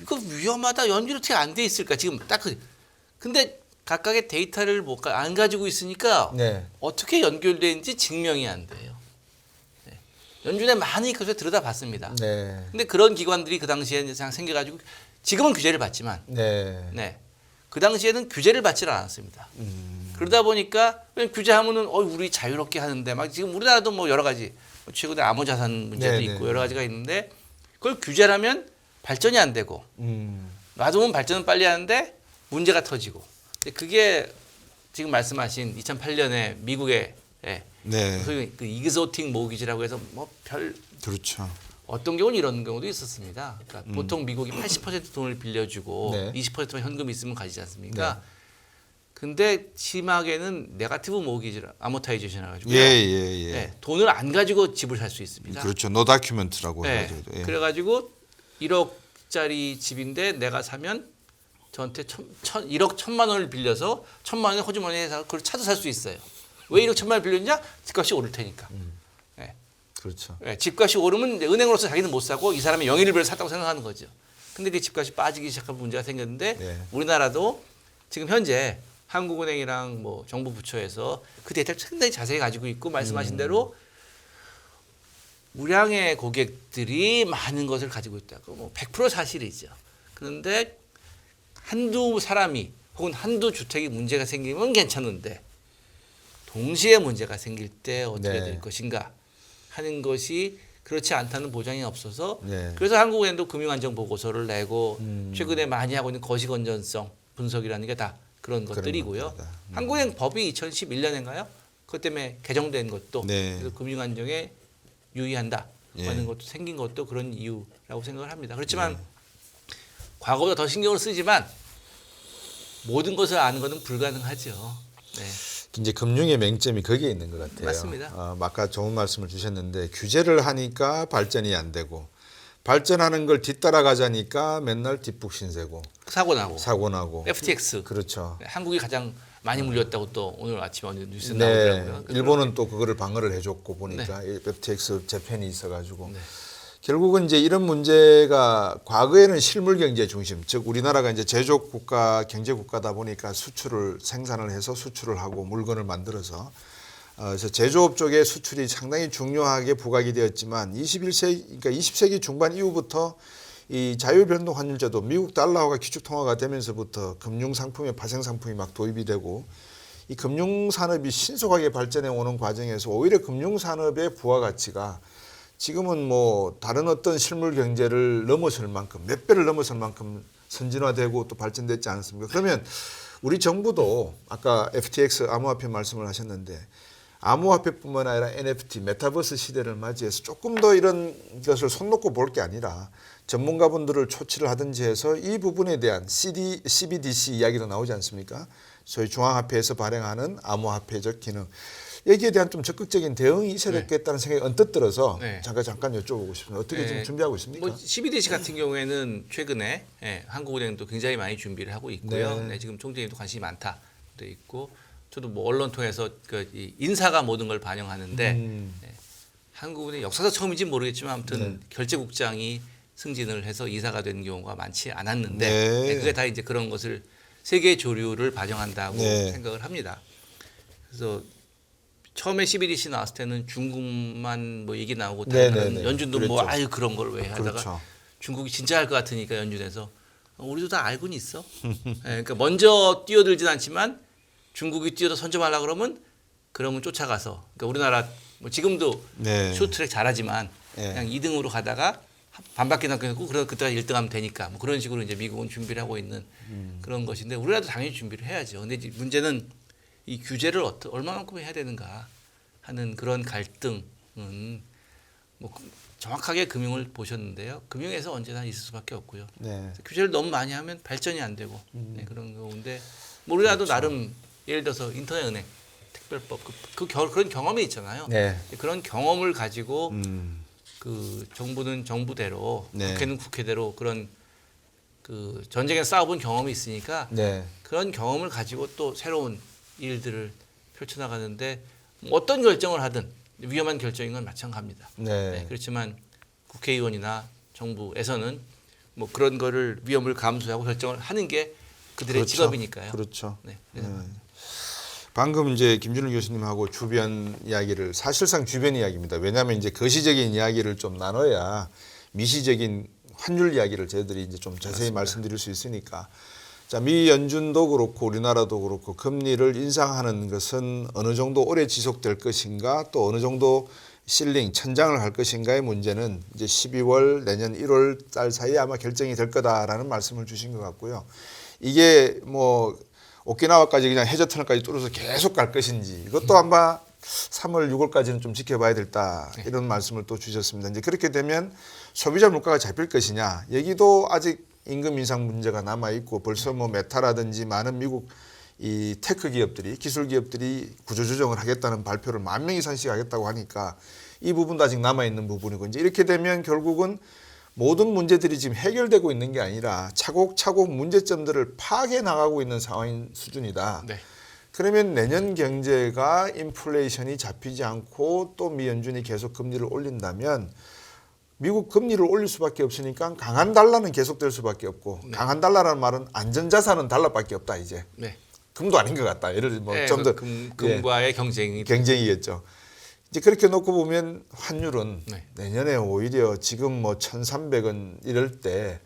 이거 위험하다. 연결이 어떻게 안 돼 있을까. 지금 딱 근데 각각의 데이터를 안 가지고 있으니까 네. 어떻게 연결되는지 증명이 안 돼요. 네. 연준에 많이 그래서 들여다봤습니다. 네. 근데 그런 기관들이 그 당시에 그냥 생겨가지고 지금은 규제를 받지만 네. 네. 그 당시에는 규제를 받지 않았습니다. 그러다 보니까 규제하면은 우리 자유롭게 하는데 막 지금 우리나라도 뭐 여러 가지 최근에 암호자산 문제도 네, 있고 네. 여러 가지가 있는데 그걸 규제하면 발전이 안 되고 놔두면 발전은 빨리 하는데 문제가 터지고 그게 지금 말씀하신 2008년에 미국의 네. 그 이그조틱 모기지라고 해서 뭐 별 그렇죠. 어떤 경우는 이런 경우도 있었습니다. 그러니까 보통 미국이 80% 돈을 빌려주고 네. 20%만 현금 있으면 가지지 않습니까? 근데 심하게는 네거티브 모기지라 아모타이제이션 해가지고요. 예. 네, 돈을 안 가지고 집을 살 수 있습니다. 그렇죠. 노 다큐멘트라고 네, 해가지고. 예. 그래가지고 1억짜리 집인데 내가 사면 저한테 1억 1,000만 원을 빌려서 1,000만 원에 호주머니에서 그걸 찾아 살 수 있어요. 왜 1억 1,000만 원을 빌렸냐? 집값이 오를 테니까. 네. 그렇죠. 네, 집값이 오르면 이제 은행으로서 자기는 못 사고 이 사람의 영일비를 샀다고 생각하는 거죠. 근데 이제 집값이 빠지기 시작하면 문제가 생겼는데 네. 우리나라도 지금 현재 한국은행이랑 뭐 정부 부처에서 그 데이터를 상당히 자세히 가지고 있고 말씀하신 대로 우량의 고객들이 많은 것을 가지고 있다고 뭐 100% 사실이죠. 그런데 한두 사람이 혹은 한두 주택이 문제가 생기면 괜찮은데 동시에 문제가 생길 때 어떻게 네. 될 것인가 하는 것이 그렇지 않다는 보장이 없어서 네. 그래서 한국은행도 금융안정 보고서를 내고 최근에 많이 하고 있는 거시건전성 분석이라는 게 다 그런 것들이고요. 겁니다. 한국은행 법이 2011년인가요? 그것 때문에 개정된 것도 네. 그래서 금융안정에 유의한다 예. 하는 것도 생긴 것도 그런 이유라고 생각을 합니다. 그렇지만 과거보다 더 신경을 쓰지만 모든 것을 아는 것은 불가능하죠. 네. 이제 금융의 맹점이 거기에 있는 것 같아요. 맞습니다. 아까 좋은 말씀을 주셨는데 규제를 하니까 발전이 안 되고 발전하는 걸 뒤따라가자니까 맨날 뒷북신세고 사고 나고 사고 나고. FTX 그렇죠. 한국이 가장 많이 물렸다고 또 오늘 아침에 어느 뉴스 네. 나오더라고요. 일본은 또 그거를 방어를 해줬고 보니까 네. FTX 재팬이 있어가지고 네. 결국은 이제 이런 문제가 과거에는 실물 경제 중심, 즉 우리나라가 이제 제조업 국가, 경제 국가다 보니까 수출을 생산을 해서 수출을 하고 물건을 만들어서 그래서 제조업 쪽의 수출이 상당히 중요하게 부각이 되었지만 21세기, 그러니까 20세기 중반 이후부터 이 자유변동 환율제도 미국 달러화가 기축통화가 되면서부터 금융상품의 파생상품이 막 도입이 되고 이 금융산업이 신속하게 발전해 오는 과정에서 오히려 금융산업의 부가가치가 지금은 뭐 다른 어떤 실물 경제를 넘어설 만큼 몇 배를 넘어설 만큼 선진화되고 또 발전됐지 않습니까? 그러면 우리 정부도 아까 FTX 암호화폐 말씀을 하셨는데 암호화폐뿐만 아니라 NFT, 메타버스 시대를 맞이해서 조금 더 이런 것을 손 놓고 볼 게 아니라 전문가분들을 초치를 하든지 해서 이 부분에 대한 CBDC 이야기도 나오지 않습니까? 소위 중앙화폐에서 발행하는 암호화폐적 기능. 여기에 대한 좀 적극적인 대응이 있어야 되겠다는 생각이 언뜻 들어서 네. 잠깐 여쭤보고 싶습니다. 어떻게 네. 좀 준비하고 있습니까? 뭐 CBDC 같은 경우에는 최근에 한국은행도 굉장히 많이 준비를 하고 있고요. 네. 네, 지금 총재님도 관심이 많다 돼 있고 저도 뭐 언론 통해서 이 인사가 모든 걸 반영하는데 네, 한국의 역사상 처음인지 모르겠지만 아무튼 결제국장이 승진을 해서 이사가 된 경우가 많지 않았는데 네, 그게 다 이제 그런 것을 세계 조류를 반영한다고 생각을 합니다. 그래서 처음에 11.20 나왔을 때는 중국만 뭐 얘기 나오고 다른 연준도 그랬죠. 뭐 아유 그런 걸 왜 하다가 그렇죠. 중국이 진짜 할 것 같으니까 연준에서 우리도 다 알고는 있어. 네, 그러니까 먼저 뛰어들진 않지만 중국이 뛰어서 선점하려 그러면 쫓아가서 그러니까 우리나라 뭐 지금도 쇼트트랙 잘하지만 그냥 2등으로 가다가 반바퀴 남겨놓고 그래서 그때가 1등하면 되니까 뭐 그런 식으로 이제 미국은 준비를 하고 있는 그런 것인데 우리나라도 당연히 준비를 해야죠. 근데 이제 문제는 이 규제를 얼마만큼 해야 되는가 하는 그런 갈등은 뭐 정확하게 금융을 보셨는데요. 금융에서 언제나 있을 수밖에 없고요. 규제를 너무 많이 하면 발전이 안 되고 그런 경우인데 뭐 우리나라도 그렇죠. 나름 예를 들어서 인터넷은행 특별법 그런 경험이 있잖아요. 그런 경험을 가지고 그 정부는 정부대로 국회는 국회대로 그런 그 전쟁에 싸워본 경험이 있으니까 그런 경험을 가지고 또 새로운 일들을 펼쳐나가는데 뭐 어떤 결정을 하든 위험한 결정인 건 마찬가지입니다. 그렇지만 국회의원이나 정부에서는 뭐 그런 거를 위험을 감수하고 결정을 하는 게 그들의 그렇죠. 직업이니까요. 그렇죠. 방금 이제 김준일 교수님하고 주변 이야기를 사실상 주변 이야기입니다. 왜냐하면 이제 거시적인 이야기를 좀 나눠야 미시적인 환율 이야기를 저희들이 이제 좀 자세히 맞습니다. 말씀드릴 수 있으니까. 자, 미 연준도 그렇고 우리나라도 그렇고 금리를 인상하는 것은 어느 정도 오래 지속될 것인가 또 어느 정도 실링 천장을 할 것인가의 문제는 이제 12월 내년 1월 달 사이에 아마 결정이 될 거다라는 말씀을 주신 것 같고요. 이게 뭐 오키나와까지 그냥 해저터널까지 뚫어서 계속 갈 것인지 이것도 아마 3월 6월까지는 좀 지켜봐야 된다 이런 말씀을 또 주셨습니다. 이제 그렇게 되면 소비자 물가가 잡힐 것이냐 여기도 아직 임금 인상 문제가 남아 있고 벌써 뭐 메타라든지 많은 미국 이 테크 기업들이 기술 기업들이 구조조정을 하겠다는 발표를 10,000명 이상씩 하겠다고 하니까 이 부분도 아직 남아 있는 부분이고 이제 이렇게 되면 결국은 모든 문제들이 지금 해결되고 있는 게 아니라 차곡차곡 문제점들을 파악해 나가고 있는 상황인 수준이다. 그러면 내년 경제가 인플레이션이 잡히지 않고 또 미 연준이 계속 금리를 올린다면 미국 금리를 올릴 수밖에 없으니까 강한 달러는 계속될 수밖에 없고 강한 달러라는 말은 안전자산은 달러밖에 없다 이제. 금도 아닌 것 같다. 예를 들면 뭐 좀 더 금과의 경쟁이겠죠. 이제 그렇게 놓고 보면 환율은 내년에 오히려 지금 뭐 1,300원 이럴 때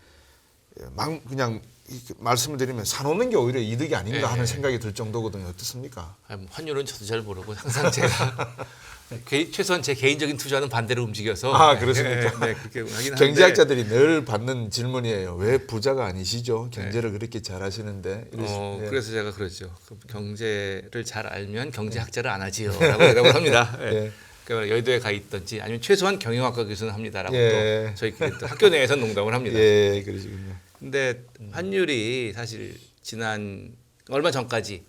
막 그냥 말씀을 드리면 사놓는 게 오히려 이득이 아닌가 하는 생각이 들 정도거든요. 어떻습니까? 환율은 저도 잘 모르고 항상 제가 최소한 제 개인적인 투자는 반대로 움직여서 그렇습니까? 그렇게 하긴 하는데 경제학자들이 늘 받는 질문이에요. 왜 부자가 아니시죠? 경제를 그렇게 잘하시는데. 그래서 제가 그러죠. 경제를 잘 알면 경제학자를 안 하지요라고 대답을 합니다. 그러니까 여의도에 가 있든지 아니면 최소한 경영학과 교수는 합니다라고 또 저희끼리 또 학교 내에서 농담을 합니다. 그러시군요. 근데 환율이 사실 지난 얼마 전까지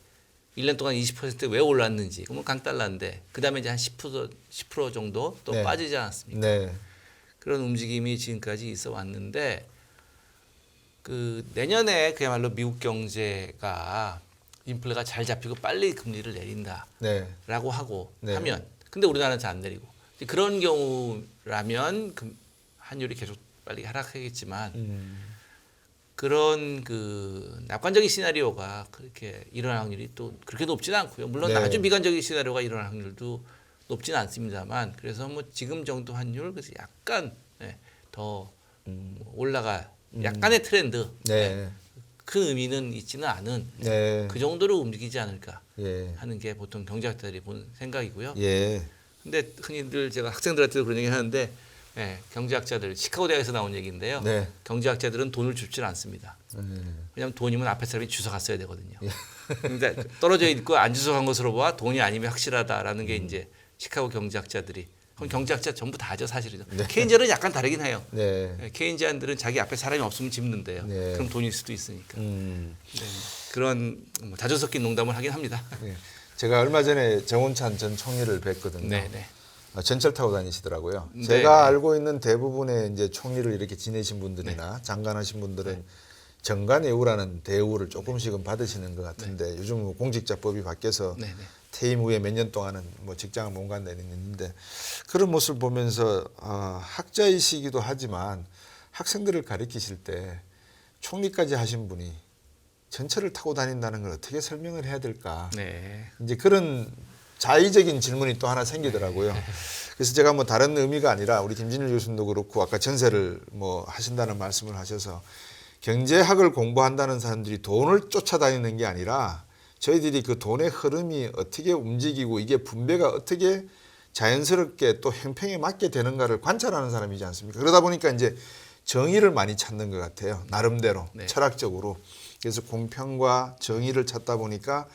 1년 동안 20% 왜 올랐는지 그러면 강달러인데 그다음에 이제 한 10% 정도 또 빠지지 않았습니까? 그런 움직임이 지금까지 있어 왔는데 그 내년에 그야말로 미국 경제가 인플레가 잘 잡히고 빨리 금리를 내린다라고 하고 하면 근데 우리나라는 잘 안 내리고 그런 경우라면 환율이 계속 빨리 하락하겠지만 그런 그 낙관적인 시나리오가 그렇게 일어날 확률이 또 그렇게 높지는 않고요. 물론 아주 미관적인 시나리오가 일어날 확률도 높지는 않습니다만 그래서 뭐 지금 정도 환율 그래서 약간 더 올라가 약간의 트렌드 큰 의미는 있지는 않은 그 정도로 움직이지 않을까 하는 게 보통 경제학자들이 보는 생각이고요. 근데 흔히들 제가 학생들한테도 그런 얘기 하는데 경제학자들 시카고 대학에서 나온 얘기인데요. 경제학자들은 돈을 줍질 않습니다. 왜냐하면 돈이면 앞에 사람이 주워갔어야 되거든요. 근데 떨어져 있고 안 주워간 것으로 봐 돈이 아니면 확실하다라는 게 이제 시카고 경제학자들이 그럼 경제학자 전부 다죠 사실은. 케인즈는 약간 다르긴 해요. 케인즈안들은 자기 앞에 사람이 없으면 짚는데요. 그럼 돈일 수도 있으니까. 그런 자주 섞인 농담을 하긴 합니다. 제가 얼마 전에 정운찬 전 총리를 뵀거든요. 전철 타고 다니시더라고요. 제가 알고 있는 대부분의 이제 총리를 이렇게 지내신 분들이나 장관하신 분들은 정관예우라는 대우를 조금씩은 받으시는 것 같은데 요즘 뭐 공직자법이 바뀌어서 네네. 퇴임 후에 몇 년 동안은 뭐 직장을 못 간다는 있는데 그런 모습을 보면서 학자이시기도 하지만 학생들을 가르치실 때 총리까지 하신 분이 전철을 타고 다닌다는 걸 어떻게 설명을 해야 될까? 네. 이제 그런 자의적인 질문이 또 하나 생기더라고요. 그래서 제가 뭐 다른 의미가 아니라 우리 김진일 교수님도 그렇고 아까 전세를 뭐 하신다는 말씀을 하셔서 경제학을 공부한다는 사람들이 돈을 쫓아다니는 게 아니라 저희들이 그 돈의 흐름이 어떻게 움직이고 이게 분배가 어떻게 자연스럽게 또 형평에 맞게 되는가를 관찰하는 사람이지 않습니까? 그러다 보니까 이제 정의를 많이 찾는 것 같아요. 나름대로 네. 철학적으로. 그래서 공평과 정의를 찾다 보니까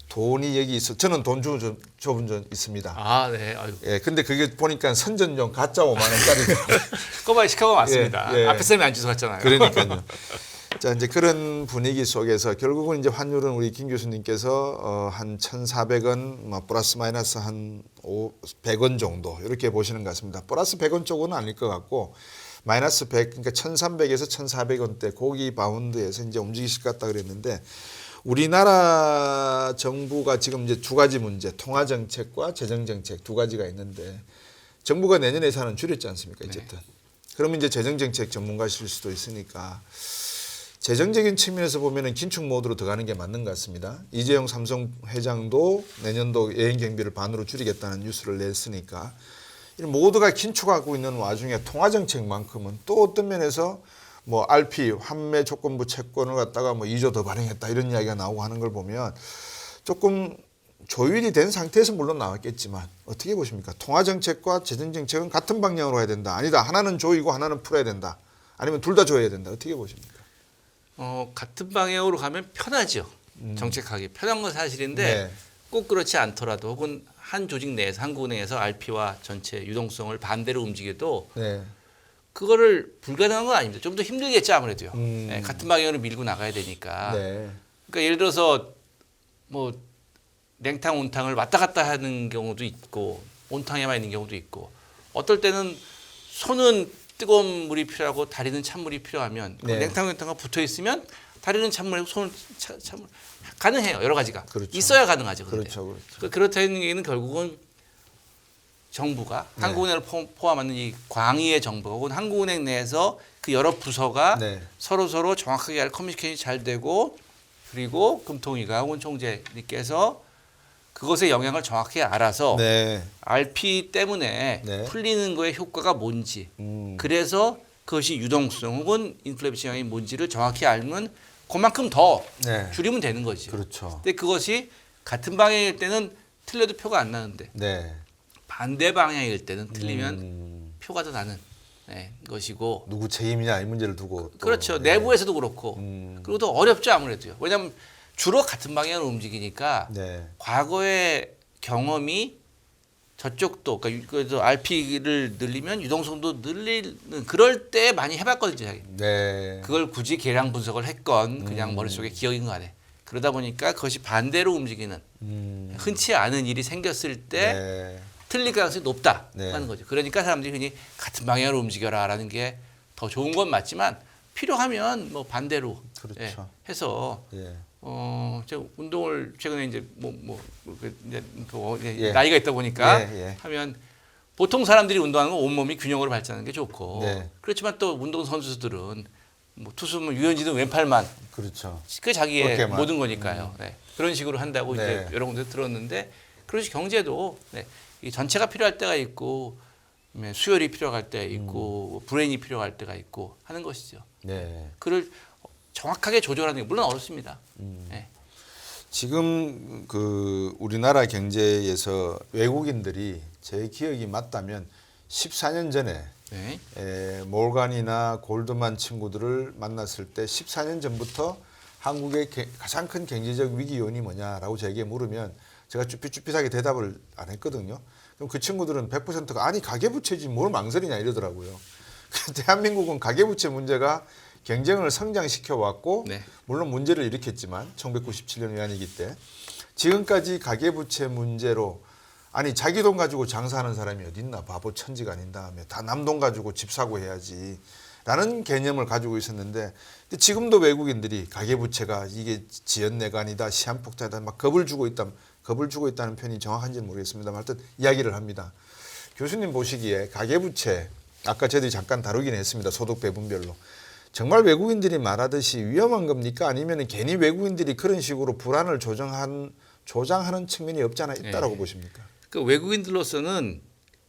돈이 여기 있어. 저는 돈 줘본 적 있습니다. 아, 네. 아유. 예, 근데 그게 보니까 선전용 가짜 5만 원짜리. 꼬마의 시카고 맞습니다. 예, 예. 앞에 쌤이 안 주워갔잖아요. 그러니까요. 자, 이제 그런 분위기 속에서 결국은 이제 환율은 우리 김 교수님께서 한 1,400원, 뭐 플러스 마이너스 한 100원 정도 이렇게 보시는 것 같습니다. 플러스 100원 쪽은 아닐 것 같고 마이너스 100, 그러니까 1,300에서 1,400원대 고기 바운드에서 이제 움직이실 것 같다 그랬는데 우리나라 정부가 지금 이제 두 가지 문제, 통화 정책과 재정 정책 두 가지가 있는데 정부가 내년 예산은 줄였지 않습니까? 어쨌든. 그러면 이제 재정 정책 전문가실 수도 있으니까 재정적인 측면에서 보면은 긴축 모드로 들어가는 게 맞는 것 같습니다. 이재용 삼성 회장도 내년도 여행 경비를 반으로 줄이겠다는 뉴스를 냈으니까 모두가 긴축하고 있는 와중에 통화 정책만큼은 또 어떤 면에서 뭐 RP 환매 조건부 채권을 갖다가 뭐 2조 더 발행했다 이런 이야기가 나오고 하는 걸 보면 조금 조율이 된 상태에서 물론 나왔겠지만 어떻게 보십니까? 통화 정책과 재정 정책은 같은 방향으로 해야 된다. 아니다. 하나는 조이고 하나는 풀어야 된다. 아니면 둘 다 조여야 된다. 어떻게 보십니까? 같은 방향으로 가면 편하죠. 정책하기 편한 건 사실인데 네. 꼭 그렇지 않더라도 혹은 한 조직 내에서 한국은행에서 RP와 전체 유동성을 반대로 움직여도 네. 그거를 불가능한 건 아닙니다. 좀 더 힘들겠죠 아무래도요. 네, 같은 방향으로 밀고 나가야 되니까. 네. 그러니까 예를 들어서 뭐 냉탕 온탕을 왔다 갔다 하는 경우도 있고 온탕에만 있는 경우도 있고 어떨 때는 손은 뜨거운 물이 필요하고 다리는 찬물이 필요하면 네. 냉탕 온탕과 붙어 있으면 다리는 찬물이고 손은 찬물 가능해요. 여러 가지가 그렇죠. 있어야 가능하죠. 근데. 그렇죠. 그렇다는 얘기는 결국은 정부가 네. 한국은행을 포함하는 이 광의의 정부가 혹은 한국은행 내에서 그 여러 부서가 네. 서로 정확하게 커뮤니케이션이 잘 되고 그리고 금통위가 혹은 총재님께서 그것의 영향을 정확히 알아서 네. RP 때문에 네. 풀리는 거의 효과가 뭔지 그래서 그것이 유동성 혹은 인플레이션 영향이 뭔지를 정확히 알면 그만큼 더 네. 줄이면 되는 거지. 그렇죠. 근데 그것이 같은 방향일 때는 틀려도 표가 안 나는데 네. 반대 방향일 때는 틀리면 표가 더 나는 것이고 누구 책임이냐 이 문제를 두고 또, 그렇죠. 네. 내부에서도 그렇고 그리고 또 어렵죠 아무래도요. 왜냐하면 주로 같은 방향으로 움직이니까 네. 과거의 경험이 저쪽도 그러니까 그래서 RP를 늘리면 유동성도 늘리는 그럴 때 많이 해봤거든요. 자기. 네. 그걸 굳이 계량 분석을 했건 그냥 머릿속에 기억인 거 안에 그러다 보니까 그것이 반대로 움직이는 흔치 않은 일이 생겼을 때 네. 틀릴 가능성이 높다 네. 하는 거죠. 그러니까 사람들이 흔히 같은 방향으로 움직여라라는 게 더 좋은 건 맞지만 필요하면 뭐 반대로 그렇죠. 해서 예. 제가 운동을 최근에 이제 예. 나이가 있다 보니까 예. 하면 보통 사람들이 운동하는 건 온몸이 균형으로 발전하는 게 좋고 네. 그렇지만 또 운동 선수들은 뭐 투수면 유현진은 왼팔만 그렇죠. 그 자기의 어깨만. 모든 거니까요. 네. 그런 식으로 한다고 네. 이제 여러 군데 들었는데 그렇지 경제도 이 전체가 필요할 때가 있고 수혈이 필요할 때가 있고 브레인이 필요할 때가 있고 하는 것이죠. 네. 그를 정확하게 조절하는 게 물론 어렵습니다. 네. 지금 그 우리나라 경제에서 외국인들이 제 기억이 맞다면 14년 전에 네. 몰간이나 골드만 친구들을 만났을 때 14년 전부터 한국의 가장 큰 경제적 위기 요인이 뭐냐라고 저에게 물으면 제가 쭈삣쭈삣하게 대답을 안 했거든요. 그럼 그 친구들은 100%가 아니 가계부채지 뭘 망설이냐 이러더라고요. 대한민국은 가계부채 문제가 경쟁을 성장시켜 왔고 네. 물론 문제를 일으켰지만 1997년 외환위기 때 지금까지 가계부채 문제로 아니 자기 돈 가지고 장사하는 사람이 어디 있나 바보 천지가 아닌 다음에 다 남 돈 가지고 집 사고 해야지 라는 개념을 가지고 있었는데 근데 지금도 외국인들이 가계부채가 이게 지연내관이다, 시한폭탄이다, 막 겁을 주고 있다는 표현이 정확한지는 모르겠습니다만 하여튼 이야기를 합니다. 교수님 보시기에 가계부채 아까 저희들이 잠깐 다루긴 했습니다. 소득 배분별로. 정말 외국인들이 말하듯이 위험한 겁니까? 아니면 괜히 외국인들이 그런 식으로 불안을 조장하는 측면이 없지 않아 있다라고 보십니까? 그 외국인들로서는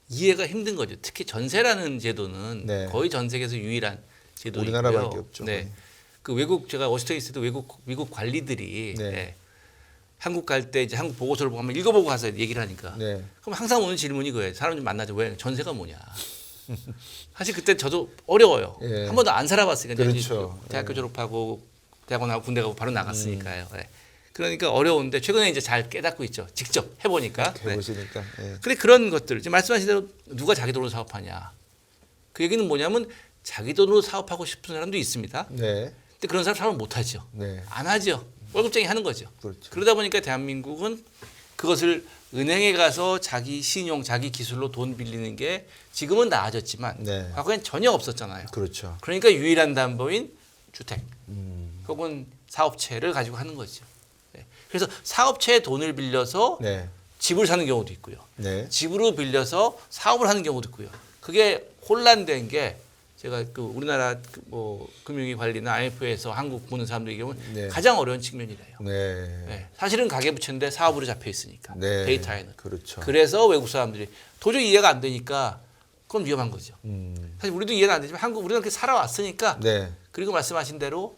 이해가 힘든 거죠. 특히 전세라는 제도는 네. 거의 전 세계에서 유일한 제도이고요. 우리나라밖에 없죠. 네. 그 외국 제가 워싱턴에 있을 때 미국 관리들이 네. 네. 한국 갈 때 이제 한국 보고서를 보고 한번 읽어보고 가서 얘기를 하니까 네. 그럼 항상 오는 질문이 그거예요. 사람 좀 만나죠. 왜 전세가 뭐냐. 사실 그때 저도 어려워요. 예. 한 번도 안 살아봤으니까. 그렇죠. 대학교 졸업하고 대학원 나고 군대 가고 바로 나갔으니까요. 네. 그러니까 어려운데 최근에 이제 잘 깨닫고 있죠. 직접 해보니까. 네. 해보시니까. 예. 근데 그런 것들 지금 말씀하신 대로 누가 자기 돈으로 사업하냐. 그 얘기는 뭐냐면 자기 돈으로 사업하고 싶은 사람도 있습니다. 네. 근데 그런 사람은 못하죠. 네. 안 하죠. 월급쟁이 하는 거죠. 그렇죠. 그러다 보니까 대한민국은 그것을 은행에 가서 자기 신용, 자기 기술로 돈 빌리는 게 지금은 나아졌지만 네. 과거엔 전혀 없었잖아요. 그렇죠. 그러니까 유일한 담보인 주택 혹은 사업체를 가지고 하는 거죠. 네. 그래서 사업체에 돈을 빌려서 네. 집을 사는 경우도 있고요. 네. 집으로 빌려서 사업을 하는 경우도 있고요. 그게 혼란된 게 제가 그 우리나라 뭐 금융위 관리나 IMF에서 한국 보는 사람들의 경우는 네. 가장 어려운 측면이래요. 네. 네. 사실은 가계부채인데 사업으로 잡혀 있으니까 네. 데이터에는. 그렇죠. 그래서 외국 사람들이 도저히 이해가 안 되니까 그건 위험한 거죠. 사실 우리도 이해가 안 되지만 우리는 그렇게 살아왔으니까. 네. 그리고 말씀하신 대로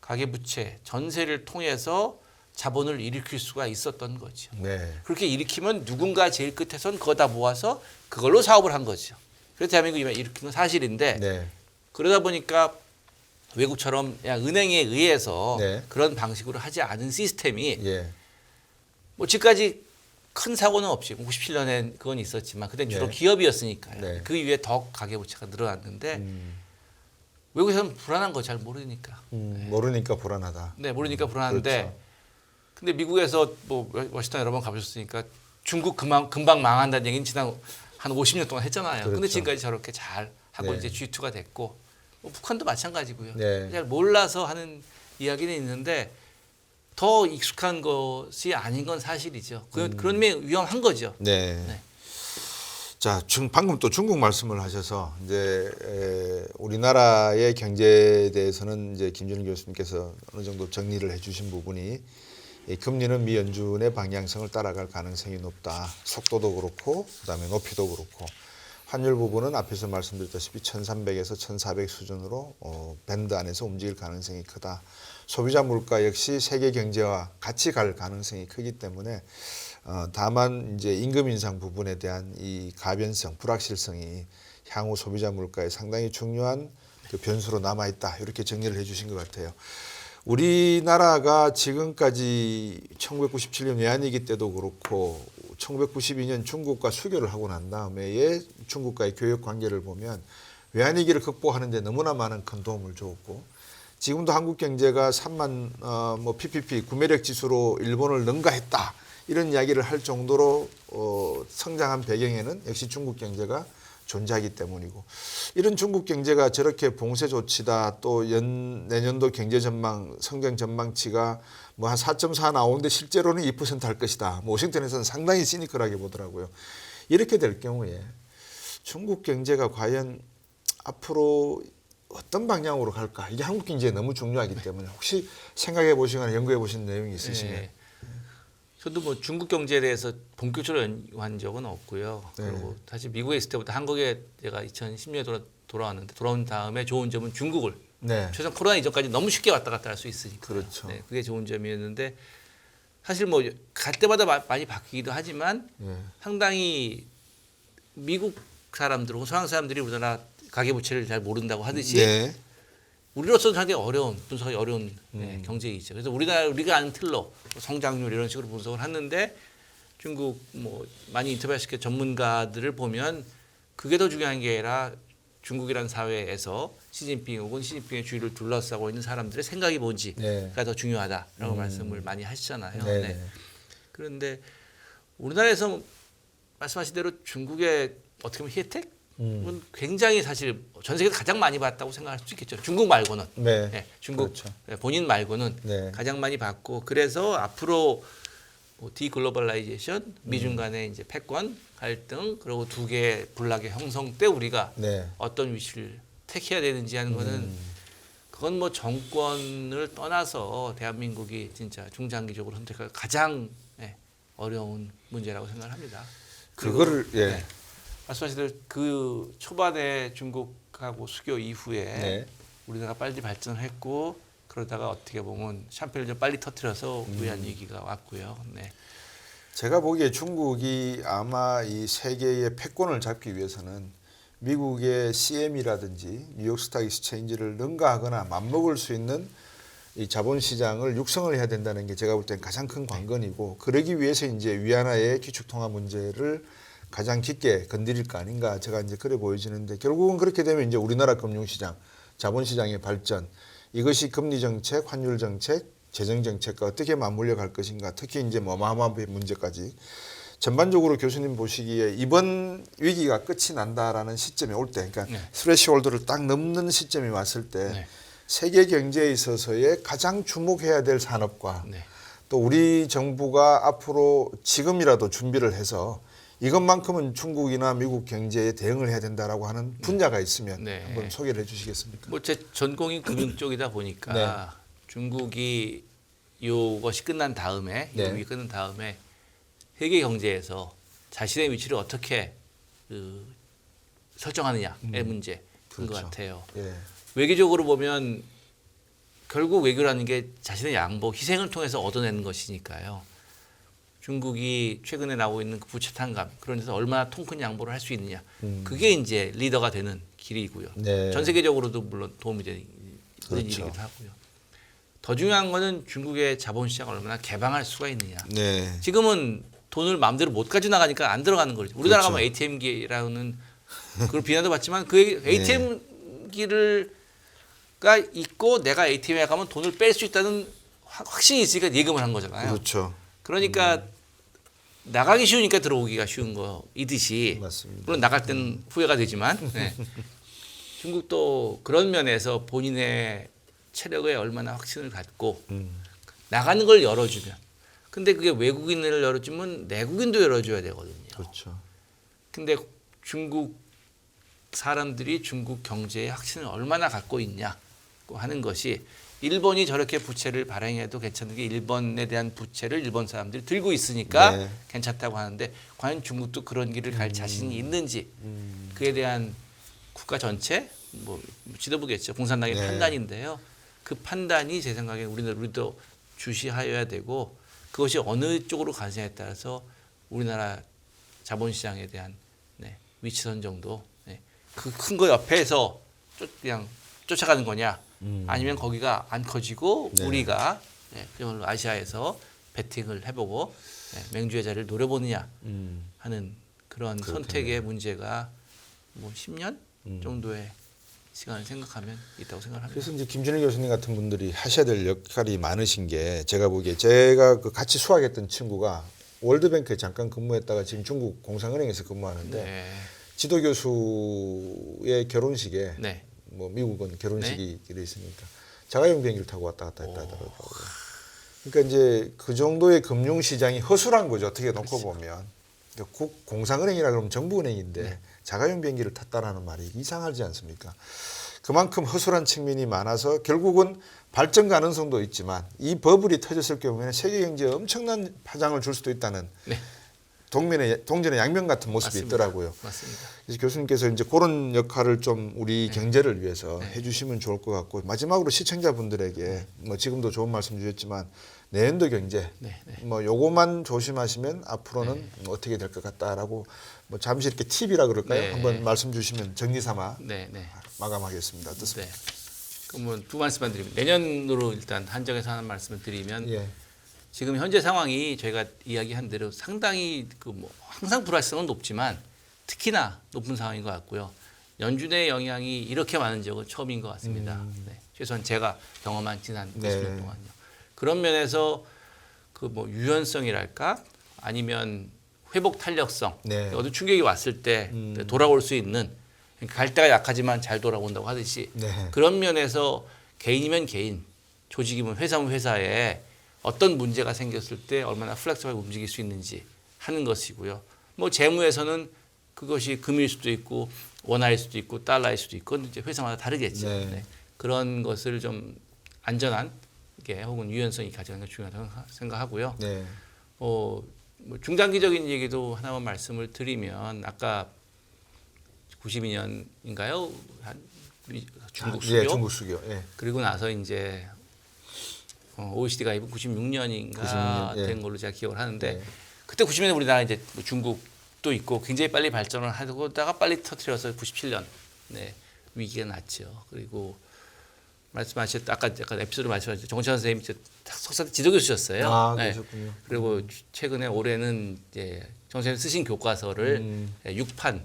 가계부채, 전세를 통해서 자본을 일으킬 수가 있었던 거죠. 네. 그렇게 일으키면 누군가 제일 끝에선 그거 다 모아서 그걸로 사업을 한 거죠. 그래서 대한민국이 일으킨 건 사실인데 네. 그러다 보니까 외국처럼 그냥 은행에 의해서 네. 그런 방식으로 하지 않은 시스템이 예. 뭐 지금까지 큰 사고는 없이 97년엔 그건 있었지만 그때 주로 네. 기업이었으니까요. 네. 그 이후에 더 가계부채가 늘어났는데 외국에서는 불안한 거 잘 모르니까. 모르니까 불안하다. 네, 모르니까 불안한데 그렇죠. 근데 미국에서 뭐 워싱턴 여러 번 가보셨으니까 중국 금방 망한다는 얘기는 지난 한 50년 동안 했잖아요. 근데 그렇죠. 지금까지 저렇게 잘 하고 네. 이제 G2가 됐고 뭐 북한도 마찬가지고요. 네. 잘 몰라서 하는 이야기는 있는데 더 익숙한 것이 아닌 건 사실이죠. 그런 면이 위험한 거죠. 네. 네. 자, 방금 또 중국 말씀을 하셔서 이제 우리나라의 경제에 대해서는 이제 김준일 교수님께서 어느 정도 정리를 해주신 부분이 이 금리는 미 연준의 방향성을 따라갈 가능성이 높다. 속도도 그렇고 그다음에 높이도 그렇고 환율 부분은 앞에서 말씀드렸다시피 1,300에서 1,400 수준으로 밴드 안에서 움직일 가능성이 크다. 소비자 물가 역시 세계 경제와 같이 갈 가능성이 크기 때문에 다만 이제 임금 인상 부분에 대한 이 가변성, 불확실성이 향후 소비자 물가에 상당히 중요한 그 변수로 남아 있다. 이렇게 정리를 해주신 것 같아요. 우리나라가 지금까지 1997년 외환위기 때도 그렇고 1992년 중국과 수교를 하고 난 다음에 중국과의 교역 관계를 보면 외환위기를 극복하는 데 너무나 많은 큰 도움을 줬고 지금도 한국 경제가 3만 PPP 구매력 지수로 일본을 능가했다. 이런 이야기를 할 정도로 성장한 배경에는 역시 중국 경제가 존재하기 때문이고 이런 중국 경제가 저렇게 봉쇄 조치다 또 내년도 경제 전망 성장 전망치가 뭐 한 4.4 나오는데 실제로는 2% 할 것이다. 뭐 워싱턴에서는 상당히 시니컬하게 보더라고요. 이렇게 될 경우에 중국 경제가 과연 앞으로 어떤 방향으로 갈까? 이게 한국 경제에 너무 중요하기 때문에 혹시 생각해 보시거나 연구해 보신 내용이 있으시면 네. 저도 뭐 중국 경제에 대해서 본격적으로 연구한 적은 없고요. 네. 그리고 사실 미국에 있을 때부터 한국에 제가 2010년에 돌아왔는데 돌아온 다음에 좋은 점은 중국을 네. 최소한 코로나 이전까지 너무 쉽게 왔다 갔다 할 수 있으니까. 그렇죠. 네, 그게 좋은 점이었는데 사실 뭐 갈 때마다 많이 바뀌기도 하지만 네. 상당히 미국 사람들 혹은 서양 사람들이 우리나라 가계부채를 잘 모른다고 하듯이 네. 우리로서는 상당히 분석이 어려운 경제이죠. 그래서 우리가 아는 틀로 성장률 이런 식으로 분석을 했는데 중국 뭐 많이 인터뷰하시게 전문가들을 보면 그게 더 중요한 게 아니라 중국이라는 사회에서 시진핑 혹은 시진핑의 주위를 둘러싸고 있는 사람들의 생각이 뭔지가 네. 더 중요하다라고 말씀을 많이 하시잖아요. 네. 네. 그런데 우리나라에서 말씀하신 대로 중국의 어떻게 보면 혜택, 은 굉장히 사실 전 세계에서 가장 많이 받았다고 생각할 수 있겠죠. 중국 말고는. 네. 네, 중국 그렇죠. 본인 말고는 네. 가장 많이 받고 그래서 앞으로 뭐 디글로벌라이제이션, 미중 간의 이제 패권 갈등 그리고 두 개의 블록의 형성 때 우리가 네. 어떤 위치를 택해야 되는지 하는 거는 그건 뭐 정권을 떠나서 대한민국이 진짜 중장기적으로 선택할 가장 어려운 문제라고 생각을 합니다. 그거를 예. 네. 말씀하신 그 초반에 중국하고 수교 이후에 네. 우리나라가 빨리 발전을 했고 그러다가 어떻게 보면 샴페인을 좀 빨리 터뜨려서 우한 위기가 왔고요. 네. 제가 보기에 중국이 아마 이 세계의 패권을 잡기 위해서는 미국의 CM이라든지 뉴욕 스탁 익스체인지를 능가하거나 맞먹을 수 있는 이 자본시장을 육성을 해야 된다는 게 제가 볼 땐 가장 큰 관건이고 그러기 위해서 이제 위안화의 기축통화 문제를 가장 깊게 건드릴 거 아닌가 제가 이제 그래 보여지는데 결국은 그렇게 되면 이제 우리나라 금융시장, 자본시장의 발전 이것이 금리 정책, 환율 정책, 재정 정책과 어떻게 맞물려 갈 것인가 특히 이제 뭐 어마어마한 문제까지 전반적으로 교수님 보시기에 이번 위기가 끝이 난다라는 시점이 올 때 그러니까 네. 스레시홀드를 딱 넘는 시점이 왔을 때 네. 세계 경제에 있어서의 가장 주목해야 될 산업과 네. 또 우리 정부가 앞으로 지금이라도 준비를 해서 이것만큼은 중국이나 미국 경제에 대응을 해야 된다라고 하는 분야가 있으면 네. 한번 소개를 해주시겠습니까? 뭐 제 전공이 금융 쪽이다 보니까 네. 중국이 이것이 끝난 다음에 네. 이 위기 끝난 다음에 세계 경제에서 자신의 위치를 어떻게 설정하느냐의 문제인 그렇죠. 것 같아요. 예. 외교적으로 보면 결국 외교라는 게 자신의 양보, 희생을 통해서 얻어내는 것이니까요. 중국이 최근에 나오고 있는 그 부채 탕감 그런 데서 얼마나 통 큰 양보를 할 수 있느냐. 그게 이제 리더가 되는 길이고요. 네. 전 세계적으로도 물론 도움이 되는 그렇죠. 일이기도 하고요. 더 중요한 거는 중국의 자본시장을 얼마나 개방할 수가 있느냐. 네. 지금은 돈을 마음대로 못 가져 나가니까 안 들어가는 거죠. 우리나라 그렇죠. 가면 ATM기라는 그걸 비난도 받지만 그 ATM기가 있고 내가 ATM에 가면 돈을 뺄 수 있다는 확신이 있으니까 예금을 한 거잖아요. 그렇죠. 그러니까 나가기 쉬우니까 들어오기가 쉬운 거이듯이 맞습니다. 물론 나갈 때는 후회가 되지만 네. 중국도 그런 면에서 본인의 체력에 얼마나 확신을 갖고 나가는 걸 열어주면 근데 그게 외국인을 열어주면 내국인도 열어줘야 되거든요. 그렇죠. 근데 중국 사람들이 중국 경제에 확신을 얼마나 갖고 있냐고 하는 것이 일본이 저렇게 부채를 발행해도 괜찮은 게 일본에 대한 부채를 일본 사람들이 들고 있으니까 네. 괜찮다고 하는데 과연 중국도 그런 길을 갈 자신이 있는지 그에 대한 국가 전체 뭐 지도부겠죠. 공산당의 네. 판단인데요. 그 판단이 제 생각에 우리도 주시하여야 되고 그것이 어느 쪽으로 가느냐에 따라서 우리나라 자본시장에 대한 위치 선정도 그 큰 거 옆에서 그냥 쫓아가는 거냐 아니면 거기가 안 커지고 네. 우리가 그야말로 아시아에서 배팅을 해보고 맹주의 자리를 노려보느냐 하는 그런 그렇겠네요. 선택의 문제가 뭐 10년 정도의 시간을 생각하면 있다고 생각합니다. 그래서 이제 김준일 교수님 같은 분들이 하셔야 될 역할이 많으신 게 제가 보기에 제가 그 같이 수학했던 친구가 월드뱅크에 잠깐 근무했다가 지금 중국 공상은행에서 근무하는데 네. 지도 교수의 결혼식에 네. 뭐 미국은 결혼식이 돼 있으니까 자가용 비행기를 타고 왔다 갔다 했다 하더라고요. 그러니까 이제 그 정도의 금융 시장이 허술한 거죠. 어떻게 놓고 보면 그러니까 공상은행이라 그러면 정부은행인데 네. 자가용 비행기를 탔다라는 말이 이상하지 않습니까? 그만큼 허술한 측면이 많아서 결국은 발전 가능성도 있지만 이 버블이 터졌을 경우에는 세계 경제에 엄청난 파장을 줄 수도 있다는 네. 동전의 양면 같은 모습이 맞습니다. 있더라고요. 맞습니다. 그래서 교수님께서 이제 그런 역할을 좀 우리 경제를 위해서 해주시면 좋을 것 같고 마지막으로 시청자분들에게 뭐 지금도 좋은 말씀 주셨지만 내년도 경제 뭐 요거만 조심하시면 앞으로는 뭐 어떻게 될 것 같다라고 뭐 잠시 이렇게 팁이라 그럴까요? 네. 한번 말씀 주시면 정리 삼아 네. 마감하겠습니다. 어떻습니까? 네. 그러면 두 말씀만 드리면 내년으로 일단 한정해서 하는 말씀을 드리면 예. 지금 현재 상황이 저희가 이야기한 대로 상당히 그 뭐 항상 불확실성은 높지만 특히나 높은 상황인 것 같고요. 연준의 영향이 이렇게 많은 적은 처음인 것 같습니다. 최소한 제가 경험한 지난 20년 동안요. 그런 면에서 그 뭐 유연성이랄까 아니면 회복 탄력성 네. 어떤 충격이 왔을 때 돌아올 수 있는 그러니까 갈 때가 약하지만 잘 돌아온다고 하듯이 네. 그런 면에서 개인이면 개인, 조직이면 회사면 회사에 어떤 문제가 생겼을 때 얼마나 플렉서블하게 움직일 수 있는지 하는 것이고요. 뭐 재무에서는 그것이 금일 수도 있고 원화일 수도 있고 달러일 수도 있고 이제 회사마다 다르겠죠. 네. 네. 그런 것을 좀 안전한 게 혹은 유연성이 가져가는 게 중요하다고 생각하고요. 네. 뭐 중장기적인 얘기도 하나만 말씀을 드리면 아까 92년인가요? 중국 수교. 예, 중국 수교. 예. 그리고 나서 이제 OECD 가입은 96년인가 96년, 예. 된 걸로 제가 기억을 하는데 예. 그때 90년에 우리나라 이제 뭐 중국도 있고 굉장히 빨리 발전을 하다가 빨리 터뜨려서 97년 네, 위기가 났죠. 그리고 말씀하셨 아까 약간 에피소드 말씀하셨죠. 정찬 선생님이 석사 때 지도 교수셨어요. 아, 네. 그러셨군요. 그리고 최근에 올해는 이제 정 선생님 쓰신 교과서를 6판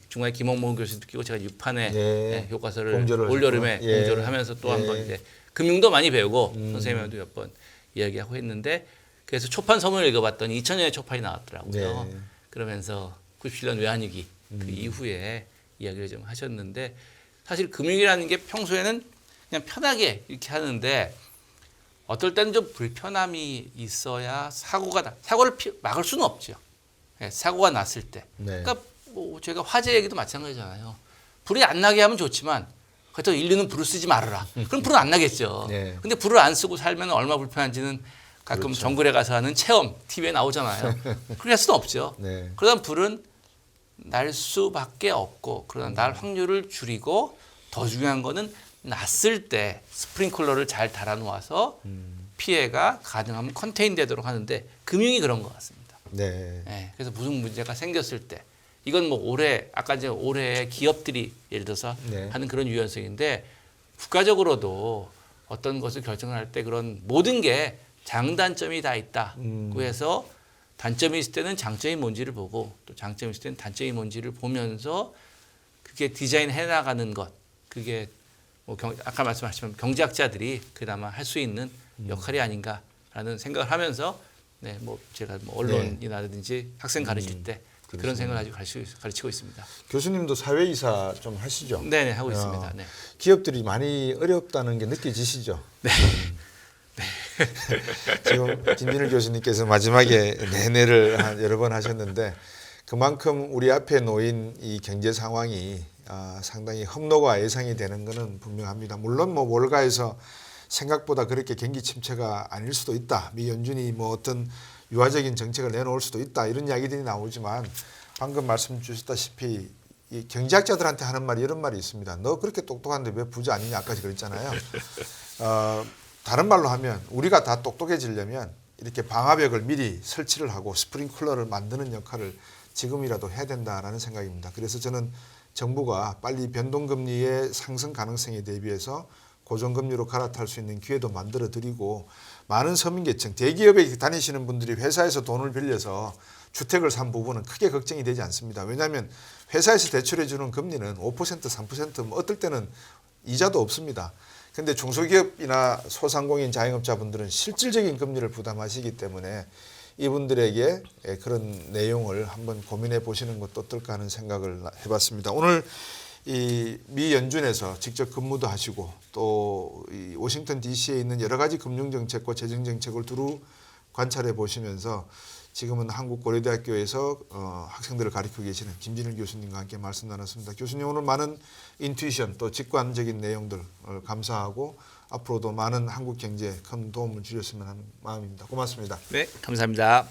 중앙에 김홍범 교수도 끼고 제가 6판의 네. 교과서를 공조를 올여름에 하셨구나. 예. 공조를 하면서 또 예. 한번 이제 금융도 많이 배우고 선생님하고도 몇 번 이야기하고 했는데 그래서 초판 서문을 읽어봤더니 2000년에 초판이 나왔더라고요. 네. 그러면서 97년 외환위기 그 이후에 이야기를 좀 하셨는데 사실 금융이라는 게 평소에는 그냥 편하게 이렇게 하는데 어떨 때는 좀 불편함이 있어야 사고를 막을 수는 없죠. 네, 사고가 났을 때. 네. 그러니까 뭐 제가 화재 얘기도 마찬가지잖아요. 불이 안 나게 하면 좋지만 그래도 인류는 불을 쓰지 말아라. 그럼 불은 안 나겠죠. 네. 근데 불을 안 쓰고 살면 얼마나 불편한지는 가끔 그렇죠. 정글에 가서 하는 체험 TV에 나오잖아요. 그렇게 할 수는 없죠. 네. 그러다 불은 날 수밖에 없고 그러다 날 확률을 줄이고 더 중요한 거는 났을 때 스프링클러를 잘 달아놓아서 피해가 가능하면 컨테인 되도록 하는데 금융이 그런 것 같습니다. 네. 네, 그래서 무슨 문제가 생겼을 때 이건 뭐 올해 아까 이제 올해 기업들이 예를 들어서 네. 하는 그런 유연성인데 국가적으로도 어떤 것을 결정할 때 그런 모든 게 장단점이 다 있다. 그래서 단점이 있을 때는 장점이 뭔지를 보고 또 장점이 있을 때는 단점이 뭔지를 보면서 그게 디자인해 나가는 것 그게 뭐 아까 말씀하셨지만 경제학자들이 그나마 할 수 있는 역할이 아닌가라는 생각을 하면서 네, 뭐 제가 뭐 언론이라든지 학생 가르칠 때 그런 생각을 아주 가르치고 있습니다. 교수님도 사회이사 좀 하시죠? 네, 하고 있습니다. 네. 기업들이 많이 어렵다는 게 느껴지시죠? 네. 지금 김진일 교수님께서 마지막에 내내를 여러 번 하셨는데 그만큼 우리 앞에 놓인 이 경제 상황이 상당히 험로가 예상이 되는 것은 분명합니다. 물론 뭐 월가에서 생각보다 그렇게 경기 침체가 아닐 수도 있다. 미 연준이 뭐 어떤 유화적인 정책을 내놓을 수도 있다. 이런 이야기들이 나오지만 방금 말씀 주셨다시피 이 경제학자들한테 하는 말이 이런 말이 있습니다. 너 그렇게 똑똑한데 왜 부자 아니냐 아까 그랬잖아요. 다른 말로 하면 우리가 다 똑똑해지려면 이렇게 방화벽을 미리 설치를 하고 스프링클러를 만드는 역할을 지금이라도 해야 된다라는 생각입니다. 그래서 저는 정부가 빨리 변동금리의 상승 가능성에 대비해서 고정금리로 갈아탈 수 있는 기회도 만들어 드리고 많은 서민계층, 대기업에 다니시는 분들이 회사에서 돈을 빌려서 주택을 산 부분은 크게 걱정이 되지 않습니다. 왜냐하면 회사에서 대출해 주는 금리는 5%, 3%, 뭐 어떨 때는 이자도 없습니다. 그런데 중소기업이나 소상공인 자영업자분들은 실질적인 금리를 부담하시기 때문에 이분들에게 그런 내용을 한번 고민해 보시는 것도 어떨까 하는 생각을 해봤습니다. 오늘 이 미 연준에서 직접 근무도 하시고 또 이 워싱턴 DC에 있는 여러 가지 금융 정책과 재정 정책을 두루 관찰해 보시면서 지금은 한국고려대학교에서 학생들을 가르치고 계시는 김진일 교수님과 함께 말씀 나눴습니다. 교수님 오늘 많은 인투이션 또 직관적인 내용들 감사하고 앞으로도 많은 한국 경제에 큰 도움을 주셨으면 하는 마음입니다. 고맙습니다. 네, 감사합니다.